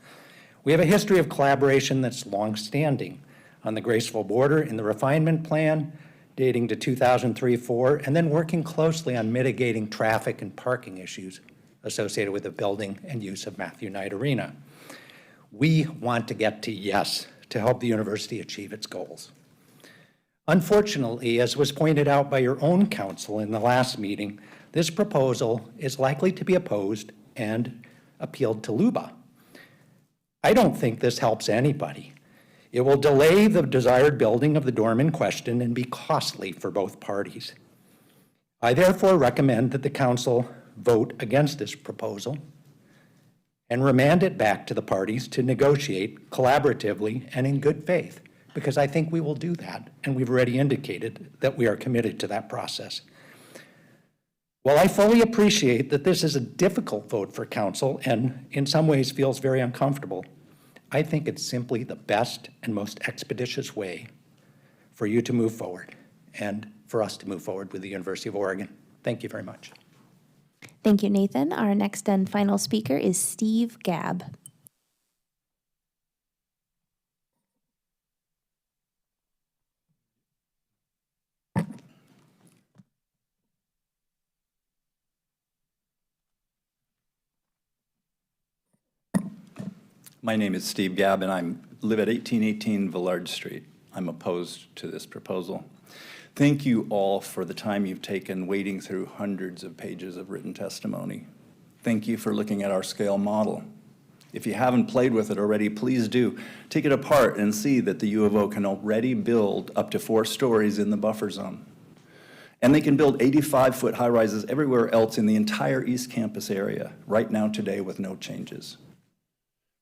We have a history of collaboration that's longstanding on the graceful border in the refinement plan, dating to 2003-04, and then working closely on mitigating traffic and parking issues associated with the building and use of Matthew Knight Arena. We want to get to yes to help the university achieve its goals. Unfortunately, as was pointed out by your own council in the last meeting, this proposal is likely to be opposed and appealed to LUBA. I don't think this helps anybody. It will delay the desired building of the dorm in question and be costly for both parties. I therefore recommend that the council vote against this proposal and remand it back to the parties to negotiate collaboratively and in good faith, because I think we will do that, and we've already indicated that we are committed to that process. While I fully appreciate that this is a difficult vote for council and in some ways feels very uncomfortable, I think it's simply the best and most expeditious way for you to move forward and for us to move forward with the University of Oregon. Thank you very much. Thank you, Nathan. Our next and final speaker is Steve Gabb. My name is Steve Gabb, and I live at 1818 Villard Street. I'm opposed to this proposal. Thank you all for the time you've taken wading through hundreds of pages of written testimony. Thank you for looking at our scale model. If you haven't played with it already, please do. Take it apart and see that the U of O can already build up to 4 stories in the buffer zone. And they can build 85-foot high-rises everywhere else in the entire East Campus area right now today with no changes.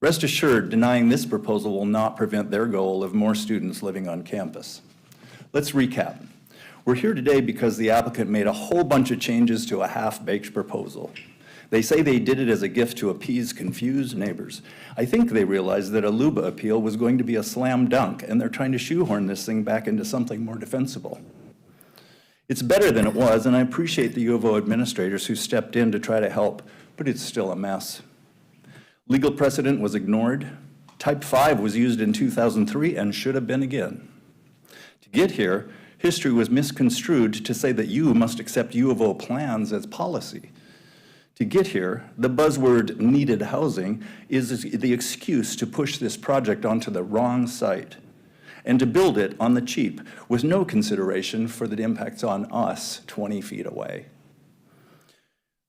Rest assured, denying this proposal will not prevent their goal of more students living on campus. Let's recap. We're here today because the applicant made a whole bunch of changes to a half-baked proposal. They say they did it as a gift to appease confused neighbors. I think they realized that a LUBA appeal was going to be a slam dunk, and they're trying to shoehorn this thing back into something more defensible. It's better than it was, and I appreciate the U of O administrators who stepped in to try to help, but it's still a mess. Legal precedent was ignored. Type 5 was used in 2003 and should have been again. To get here, history was misconstrued to say that you must accept U of O plans as policy. To get here, the buzzword needed housing is the excuse to push this project onto the wrong site and to build it on the cheap with no consideration for the impacts on us 20 feet away.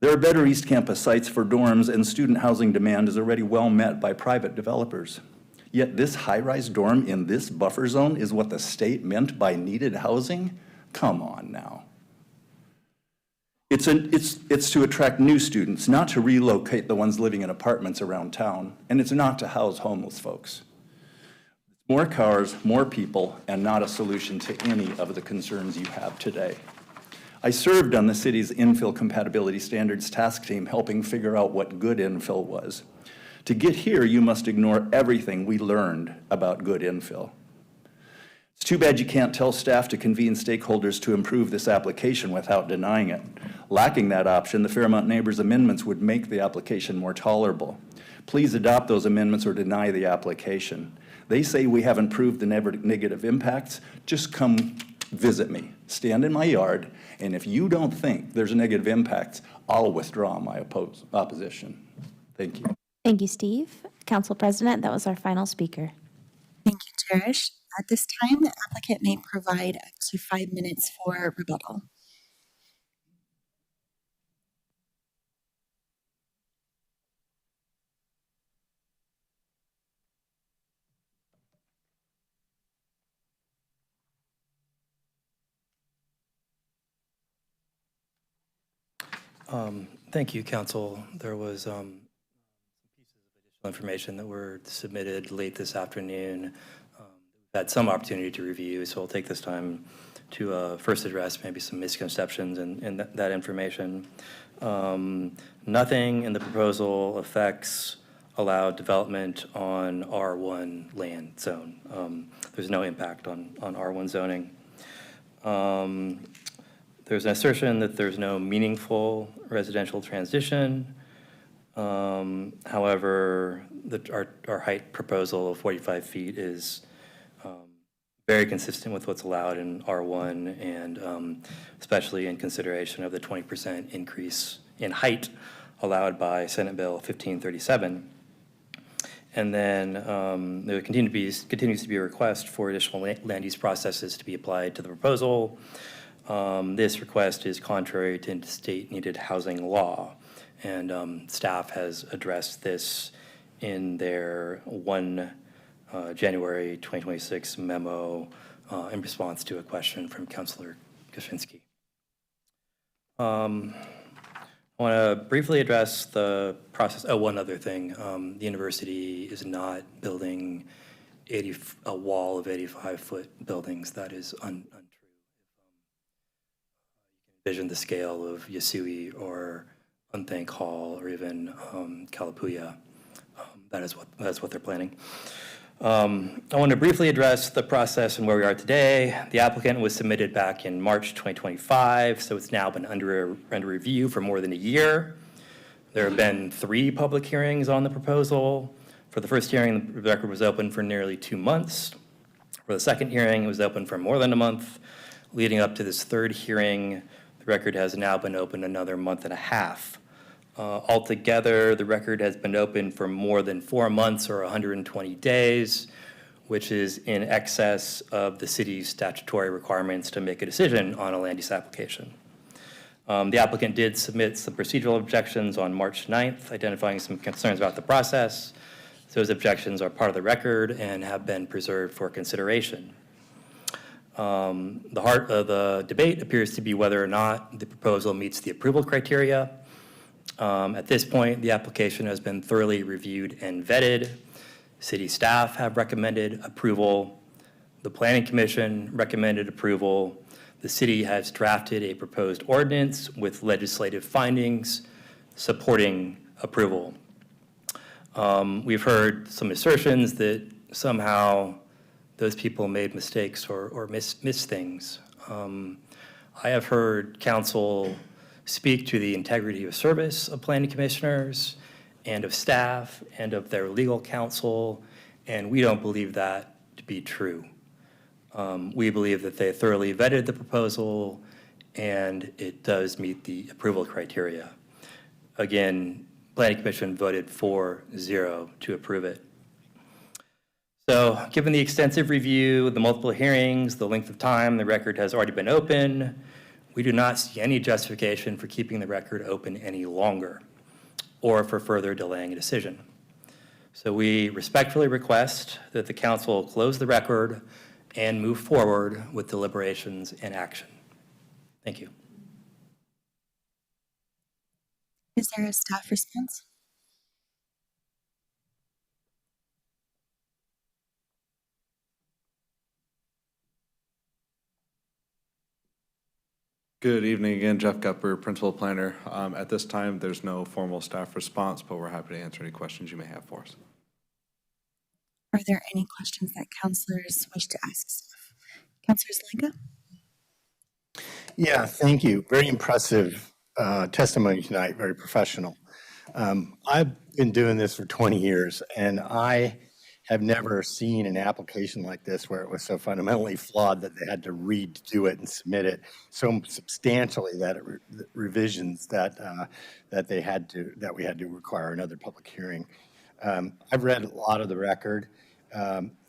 There are better East Campus sites for dorms, and student housing demand is already well met by private developers. Yet this high-rise dorm in this buffer zone is what the state meant by needed housing? Come on now. It's to attract new students, not to relocate the ones living in apartments around town, and it's not to house homeless folks. More cars, more people, and not a solution to any of the concerns you have today. I served on the city's infill compatibility standards task team, helping figure out what good infill was. To get here, you must ignore everything we learned about good infill. It's too bad you can't tell staff to convene stakeholders to improve this application without denying it. Lacking that option, the Fairmont Neighbors amendments would make the application more tolerable. Please adopt those amendments or deny the application. They say we haven't proved the negative impacts. Just come visit me, stand in my yard, and if you don't think there's a negative impact, I'll withdraw my opposition. Thank you. Thank you, Steve. Council President, that was our final speaker. Thank you, Cherish. At this time, the applicant may provide up to 5 minutes for rebuttal. Thank you, Council. There was some pieces of additional information that were submitted late this afternoon. We've had some opportunity to review, so I'll take this time to first address maybe some misconceptions in that information. Nothing in the proposal affects allowed development on R1 land zone. There's no impact on R1 zoning. There's an assertion that there's no meaningful residential transition. However, our height proposal of 45 feet is very consistent with what's allowed in R1, and especially in consideration of the 20% increase in height allowed by Senate Bill 1537. And then there continues to be a request for additional land use processes to be applied to the proposal. This request is contrary to state-needed housing law, and staff has addressed this in their January 2026 memo in response to a question from Councilor Kaczynski. I want to briefly address the process. Oh, one other thing. The university is not building a wall of 85-foot buildings. That is untrue. You can envision the scale of Yasui or Unthank Hall or even Kalapuya. That is what they're planning. I want to briefly address the process and where we are today. The applicant was submitted back in March 2025, so it's now been under review for more than a year. There have been 3 public hearings on the proposal. For the first hearing, the record was open for nearly 2 months. For the second hearing, it was open for more than a month. Leading up to this third hearing, the record has now been open another month and a half. Altogether, the record has been open for more than 4 months or 120 days, which is in excess of the city's statutory requirements to make a decision on a land use application. The applicant did submit some procedural objections on March 9th, identifying some concerns about the process. Those objections are part of the record and have been preserved for consideration. The heart of the debate appears to be whether or not the proposal meets the approval criteria. At this point, the application has been thoroughly reviewed and vetted. City staff have recommended approval. The Planning Commission recommended approval. The city has drafted a proposed ordinance with legislative findings supporting approval. We've heard some assertions that somehow those people made mistakes or missed things. I have heard council speak to the integrity of service of planning commissioners and of staff and of their legal counsel, and we don't believe that to be true. We believe that they thoroughly vetted the proposal and it does meet the approval criteria. Again, Planning Commission voted 4-0 to approve it. So given the extensive review, the multiple hearings, the length of time the record has already been open, we do not see any justification for keeping the record open any longer or for further delaying a decision. So we respectfully request that the council close the record and move forward with deliberations and action. Thank you. Is there a staff response? Good evening again, Jeff Gupper, Principal Planner. At this time, there's no formal staff response, but we're happy to answer any questions you may have for us. Are there any questions that councilors wish to ask staff? Councilor Zelenka? Yeah, thank you. Very impressive testimony tonight, very professional. I've been doing this for 20 years, and I have never seen an application like this where it was so fundamentally flawed that they had to redo it and submit it so substantially that revisions that that we had to require another public hearing. I've read a lot of the record.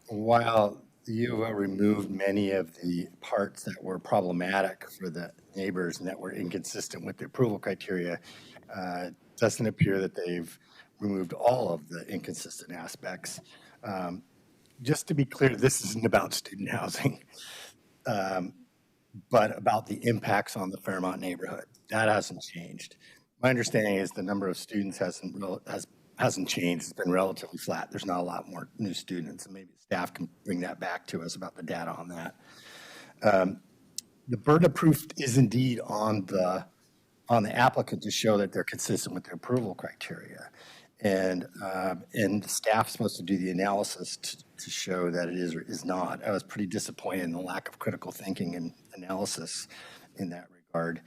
While the U of O removed many of the parts that were problematic for the neighbors and that were inconsistent with the approval criteria, it doesn't appear that they've removed all of the inconsistent aspects. Just to be clear, this isn't about student housing, but about the impacts on the Fairmont neighborhood. That hasn't changed. My understanding is the number of students hasn't changed. It's been relatively flat. There's not a lot more new students, and maybe staff can bring that back to us about the data on that. The burden of proof is indeed on the applicant to show that they're consistent with their approval criteria. And the staff's supposed to do the analysis to show that it is or is not. I was pretty disappointed in the lack of critical thinking and analysis in that regard.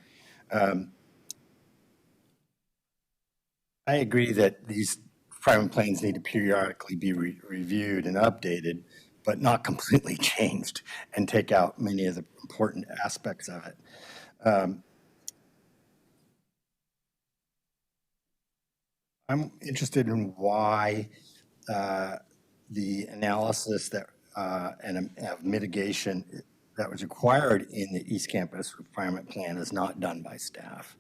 I agree that these refinement plans need to periodically be reviewed and updated, but not completely changed and take out many of the important aspects of it. I'm interested in why the analysis that of mitigation that was required in the East Campus refinement plan is not done by staff.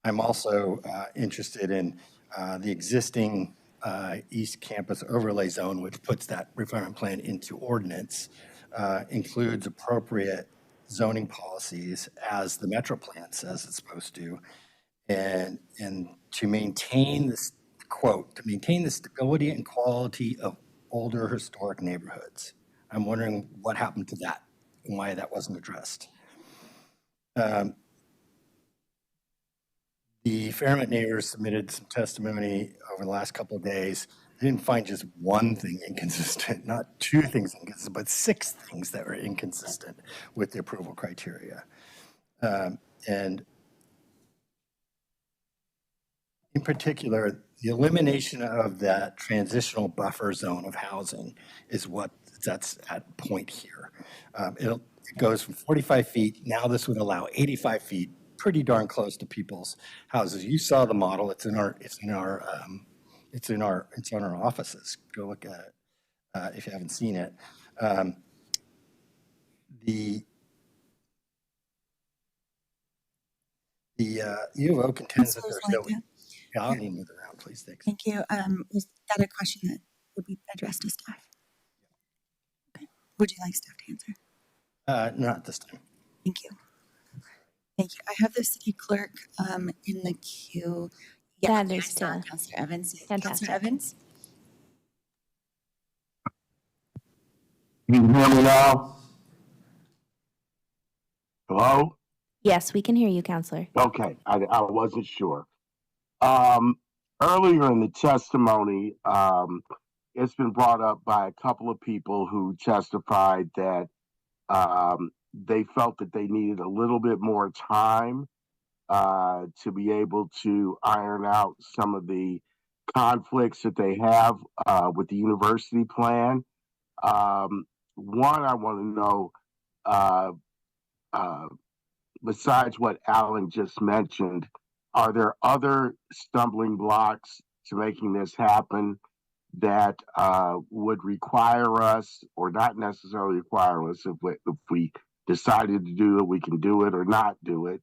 I'm also interested in the existing East Campus overlay zone, which puts that refinement plan into ordinance, includes appropriate zoning policies as the Metro Plan says it's supposed to, and to maintain this, quote, to maintain the stability and quality of older historic neighborhoods. I'm wondering what happened to that and why that wasn't addressed. The Fairmont neighbors submitted some testimony over the last couple of days. They didn't find just one thing inconsistent, not two things inconsistent, but 6 things that were inconsistent with the approval criteria. And in particular, the elimination of that transitional buffer zone of housing is that's at point here. It goes from 45 feet. Now this would allow 85 feet, pretty darn close to people's houses. You saw the model. It's on our offices. Go look at it if you haven't seen it. The U of O contends that there's no. Yeah, I'll need to move around, please. Thanks. Thank you. Was that a question that would be addressed to staff? Okay. Would you like staff to answer? Not this time. Thank you. Thank you. I have the city clerk in the queue. Yeah, That is Councilor Evans. Fantastic. Councilor Evans? Can you hear me now? Hello? Yes, we can hear you, Counselor. Okay, I wasn't sure. Earlier in the testimony, it's been brought up by a couple of people who testified that they felt that they needed a little bit more time to be able to iron out some of the conflicts that they have with the university plan. One, I want to know, besides what Alan just mentioned, are there other stumbling blocks to making this happen that would require us, or not necessarily require us, if we decided to do it, we can do it or not do it,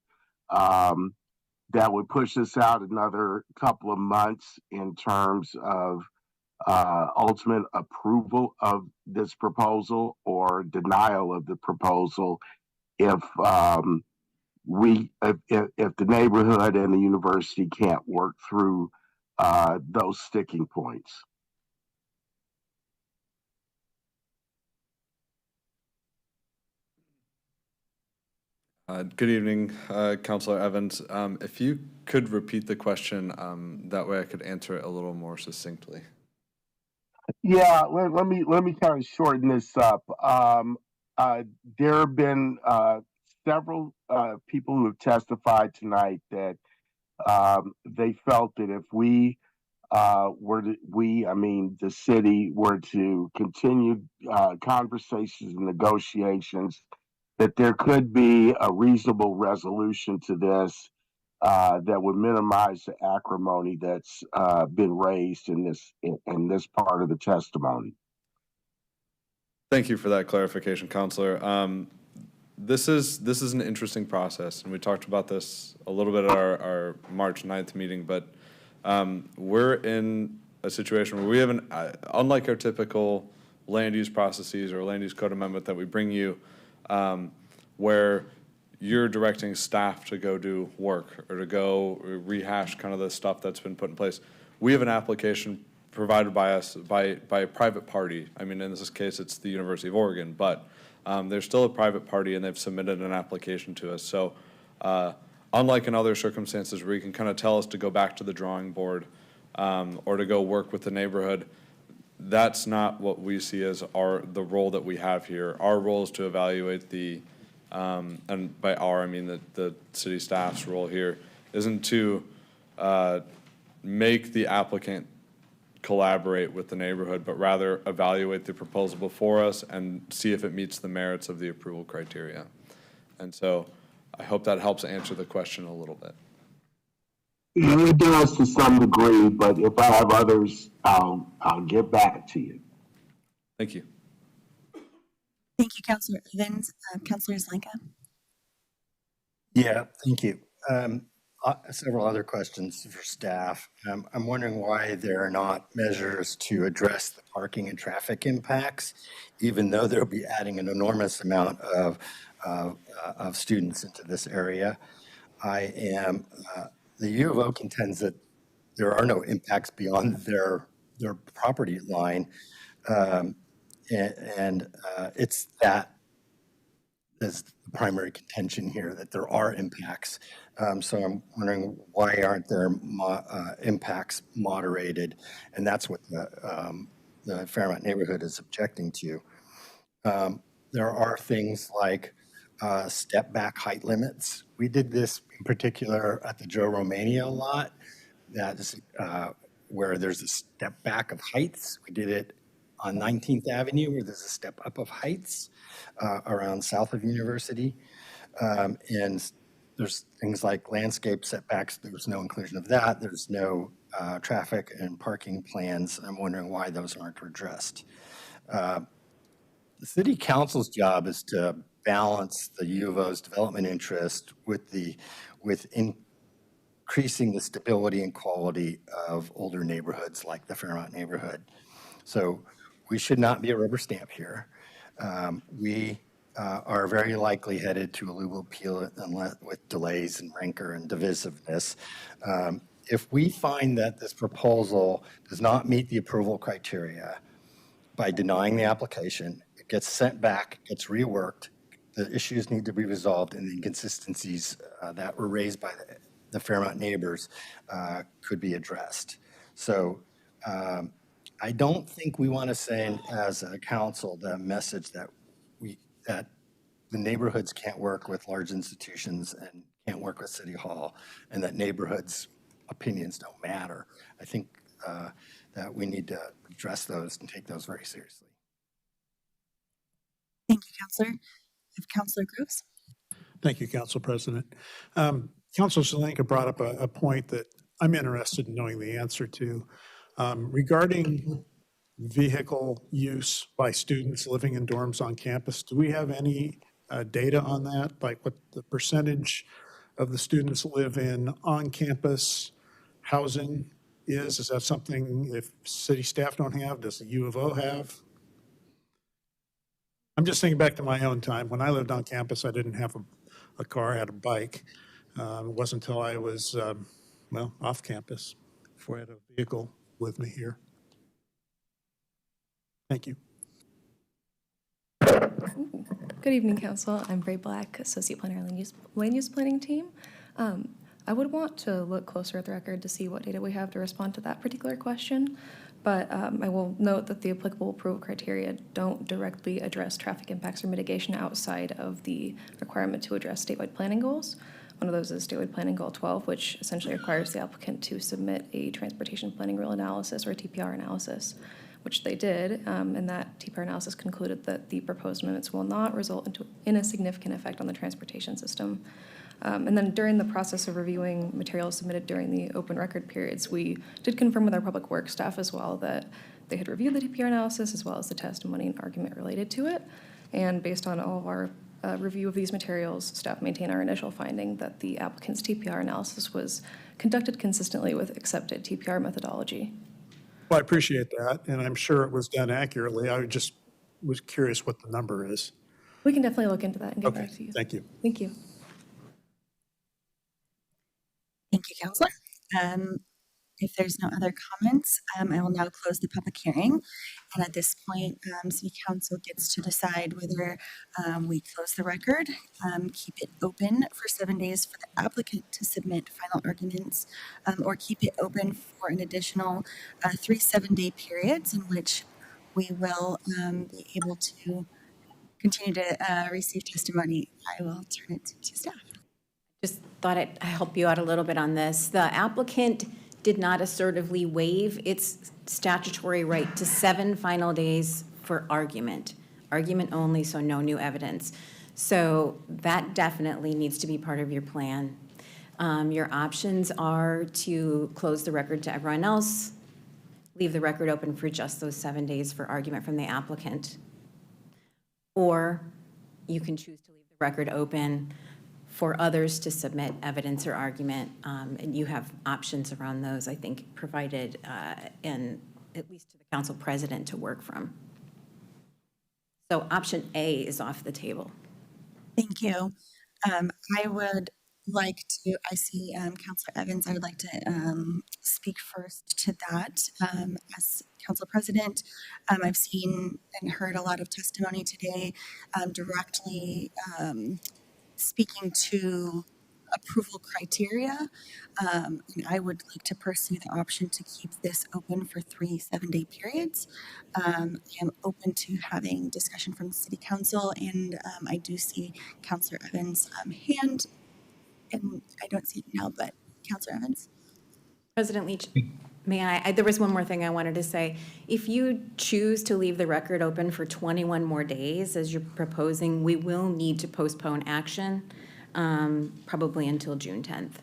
that would push us out another couple of months in terms of ultimate approval of this proposal or denial of the proposal if if the neighborhood and the university can't work through those sticking points? Good evening, Councilor Evans. If you could repeat the question, that way I could answer it a little more succinctly. Yeah, let me kind of shorten this up. There have been several people who have testified tonight that they felt that if we the city, were to continue conversations and negotiations, that there could be a reasonable resolution to this that would minimize the acrimony that's been raised in this part of the testimony. Thank you for that clarification, Counselor. This is an interesting process, and we talked about this a little bit at our March 9th meeting, but we're in a situation where we have unlike our typical land use processes or land use code amendment that we bring you, where you're directing staff to go do work or to go rehash kind of the stuff that's been put in place. We have an application provided by us by a private party. I mean, in this case, it's the University of Oregon, but they're still a private party and they've submitted an application to us. So unlike in other circumstances where you can kind of tell us to go back to the drawing board or to go work with the neighborhood, that's not what we see as the role that we have here. Our role is to evaluate and by our, I mean the city staff's role here, isn't to make the applicant collaborate with the neighborhood, but rather evaluate the proposal before us and see if it meets the merits of the approval criteria. And so I hope that helps answer the question a little bit. It does to some degree, but if I have others, I'll get back to you. Thank you. Thank you, Councilor Evans. Councilor Zelenka. Yeah, thank you. Several other questions for staff. I'm wondering why there are not measures to address the parking and traffic impacts, even though they'll be adding an enormous amount of students into this area. The U of O contends that there are no impacts beyond their property line, and it's that is the primary contention here, that there are impacts. So I'm wondering, why aren't there impacts moderated? And that's what the Fairmont neighborhood is objecting to. There are things like step back height limits. We did this in particular at the Joe Romania lot, that is where there's a step back of heights. We did it on 19th Avenue, where there's a step up of heights around south of University. And there's things like landscape setbacks. There was no inclusion of that. There's no traffic and parking plans. I'm wondering why those aren't addressed. The city council's job is to balance the U of O's development interest with increasing the stability and quality of older neighborhoods like the Fairmont neighborhood. So we should not be a rubber stamp here. We are very likely headed to a legal appeal with delays and rancor and divisiveness. If we find that this proposal does not meet the approval criteria by denying the application, it gets sent back, gets reworked, the issues need to be resolved, and the inconsistencies that were raised by the Fairmont neighbors could be addressed. So I don't think we want to send as a council the message that the neighborhoods can't work with large institutions and can't work with City Hall, and that neighborhoods' opinions don't matter. I think that we need to address those and take those very seriously. Thank you, Councilor. Councilor Groves. Thank you, Council President. Councilor Zelenka brought up a point that I'm interested in knowing the answer to. Regarding vehicle use by students living in dorms on campus, do we have any data on that? Like what the percentage of the students live in on-campus housing is? Is that something, if city staff don't have, does the U of O have? I'm just thinking back to my own time. When I lived on campus, I didn't have a car, I had a bike. It wasn't until I was, off campus before I had a vehicle with me here. Thank you. Good evening, Council. I'm Bray Black, Associate Planner on the Land Use Planning Team. I would want to look closer at the record to see what data we have to respond to that particular question, but I will note that the applicable approval criteria don't directly address traffic impacts or mitigation outside of the requirement to address statewide planning goals. One of those is Statewide Planning Goal 12, which essentially requires the applicant to submit a transportation planning rule analysis or a TPR analysis, which they did, and that TPR analysis concluded that the proposed amendments will not result in a significant effect on the transportation system. And then during the process of reviewing materials submitted during the open record periods, we did confirm with our public works staff as well that they had reviewed the TPR analysis as well as the testimony and argument related to it. And based on all of our review of these materials, staff maintain our initial finding that the applicant's TPR analysis was conducted consistently with accepted TPR methodology. Well, I appreciate that, and I'm sure it was done accurately. I just was curious what the number is. We can definitely look into that and get Okay, back to you. thank you. Thank you. Thank you, Counselor. If there's no other comments, I will now close the public hearing. And at this point, City Council gets to decide whether we close the record, keep it open for 7 days for the applicant to submit final arguments, or keep it open for an additional 3 7-day periods in which we will be able to continue to receive testimony. I will turn it to staff. Just thought I'd help you out a little bit on this. The applicant did not assertively waive its statutory right to 7 final days for argument. Argument only, so no new evidence. So that definitely needs to be part of your plan. Your options are to close the record to everyone else, leave the record open for just those 7 days for argument from the applicant. Or you can choose to leave the record open for others to submit evidence or argument, and you have options around those, I think, provided in at least to the council president to work from. So option A is off the table. Thank you. I would like to, I see Councilor Evans, I would like to speak first to that. As council president, I've seen and heard a lot of testimony today directly speaking to approval criteria. And I would like to pursue the option to keep this open for 3 7-day periods. I am open to having discussion from the city council, and I do see Councilor Evans' hand, and I don't see it now, but Councilor Evans. President Leach, may I, there was one more thing I wanted to say. If you choose to leave the record open for 21 more days, as you're proposing, we will need to postpone action, probably until June 10th.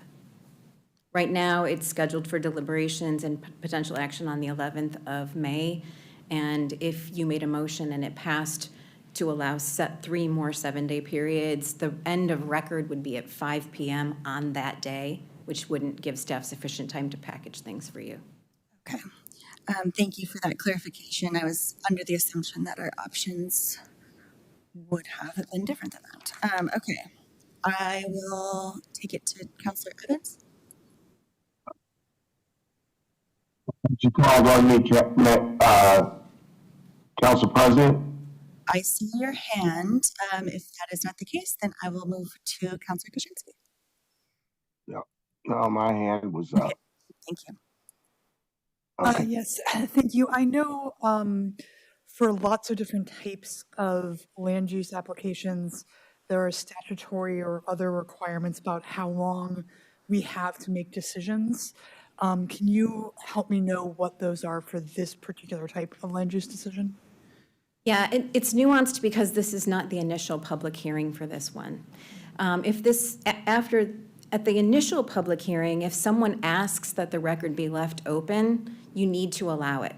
Right now, it's scheduled for deliberations and potential action on the 11th of May. And if you made a motion and it passed to allow 3 more 7-day periods, the end of record would be at 5 p.m. on that day, which wouldn't give staff sufficient time to package things for you. Okay. Thank you for that clarification. I was under the assumption that our options would have been different than that. Okay. I will take it to Councilor Evans. You called on me, Council President? I see your hand. If that is not the case, then I will move to Councilor Kaczynski. No, my hand was up. Okay. Thank you. Okay. Yes, thank you. I know for lots of different types of land use applications, there are statutory or other requirements about how long we have to make decisions. Can you help me know what those are for this particular type of land use decision? Yeah, it's nuanced because this is not the initial public hearing for this one. If this, at the initial public hearing, if someone asks that the record be left open, you need to allow it.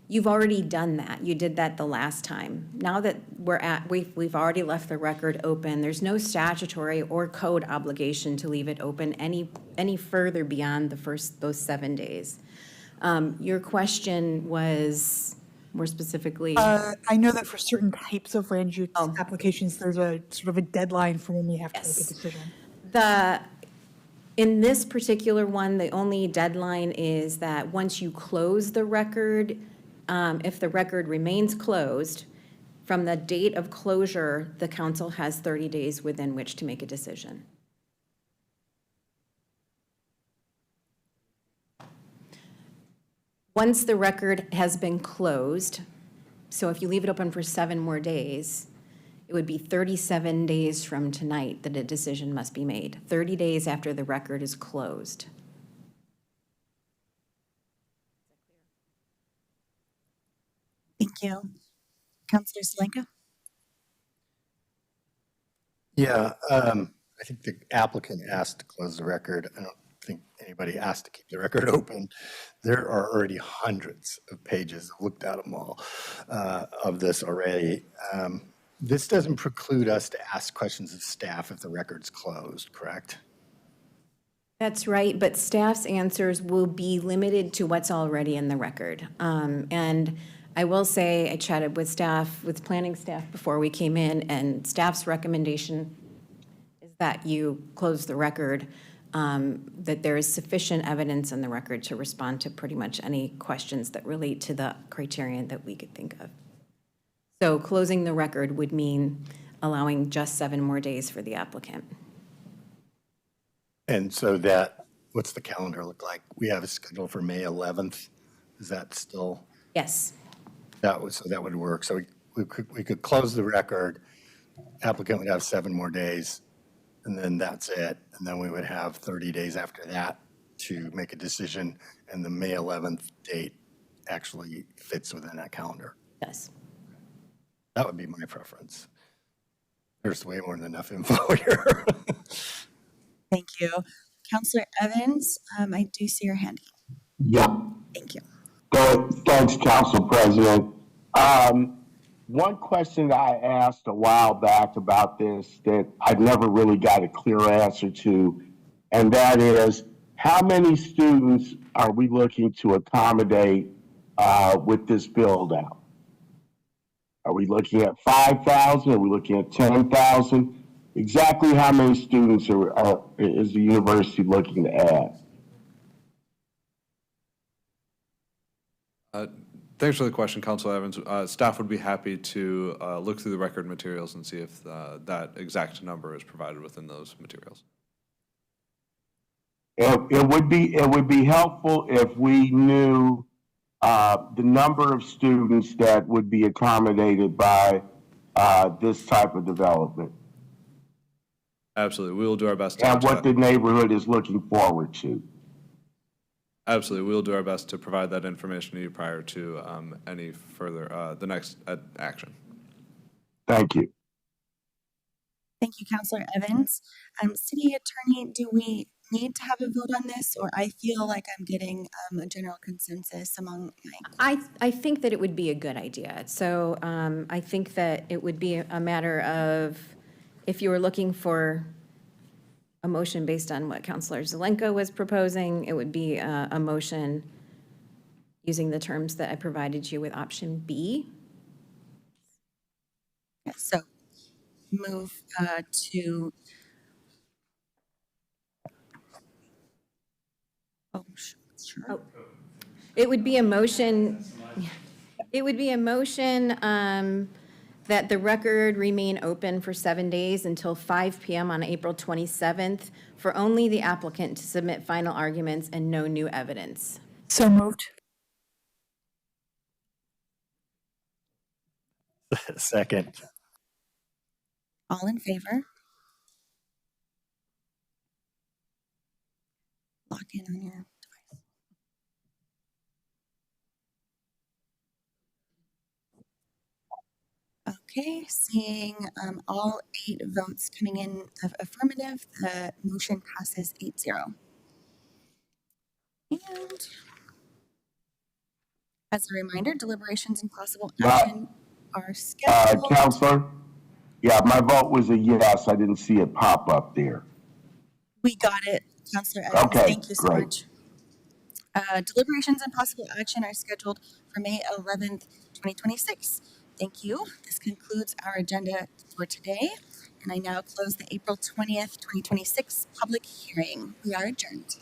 You've already done that. You did that the last time. Now that we've already left the record open, there's no statutory or code obligation to leave it open any further beyond those 7 days. Your question was more specifically? I know that for certain types of land use applications, there's a sort of a deadline for when we have to make a decision. In this particular one, the only deadline is that once you close the record, if the record remains closed, from the date of closure, the council has 30 days within which to make a decision. Once the record has been closed, so if you leave it open for 7 more days, it would be 37 days from tonight that a decision must be made, 30 days after the record is closed. Thank you. Counselor Zelenka? Yeah, I think the applicant asked to close the record. I don't think anybody asked to keep the record open. There are already hundreds of pages, I've looked at them all, of this already. This doesn't preclude us to ask questions of staff if the record's closed, correct? That's right, but staff's answers will be limited to what's already in the record. And I will say, I chatted with staff, with planning staff before we came in, and staff's recommendation is that you close the record, that there is sufficient evidence in the record to respond to pretty much any questions that relate to the criterion that we could think of. So closing the record would mean allowing just 7 more days for the applicant. And so what's the calendar look like? We have a schedule for May 11th. Is that still? Yes. So that would work. So we could close the record, applicant would have 7 more days, and then that's it. And then we would have 30 days after that to make a decision, and the May 11th date actually fits within that calendar. Yes. That would be my preference. There's way more than enough info here. Thank you. Counselor Evans, I do see your hand. Yeah. Thank you. Thanks, Council President. One question I asked a while back about this that I've never really got a clear answer to, and that is, how many students are we looking to accommodate with this build out? Are we looking at 5,000? Are we looking at 10,000? Exactly how many students is the university looking to add? Thanks for the question, Councilor Evans. Staff would be happy to look through the record materials and see if that exact number is provided within those materials. It would be helpful if we knew the number of students that would be accommodated by this type of development. Absolutely, we will do our best to and what the neighborhood is looking forward to. Absolutely, we will do our best to provide that information to you prior to any further, the next action. Thank you. Thank you, Counselor Evans. City Attorney, do we need to have a vote on this, or I feel like I'm getting a general consensus among my... I think that it would be a good idea. So I think that it would be a matter of, if you were looking for a motion based on what Counselor Zelenka was proposing, it would be a motion using the terms that I provided you with option B. Yes, so move to... Oh, sure. Oh. It would be a motion, that the record remain open for 7 days until 5 p.m. on April 27th for only the applicant to submit final arguments and no new evidence. So moved. Second. All in favor? Lock in on your device. Okay, seeing all 8 votes coming in of affirmative, the motion passes 8-0. And as a reminder, deliberations and possible action are scheduled. Counselor? Yeah, my vote was a yes. I didn't see it pop up there. We got it, Counselor Evans. Okay, Thank you so great. much. Deliberations and possible action are scheduled for May 11th, 2026. Thank you. This concludes our agenda for today, and I now close the April 20th, 2026 public hearing. We are adjourned.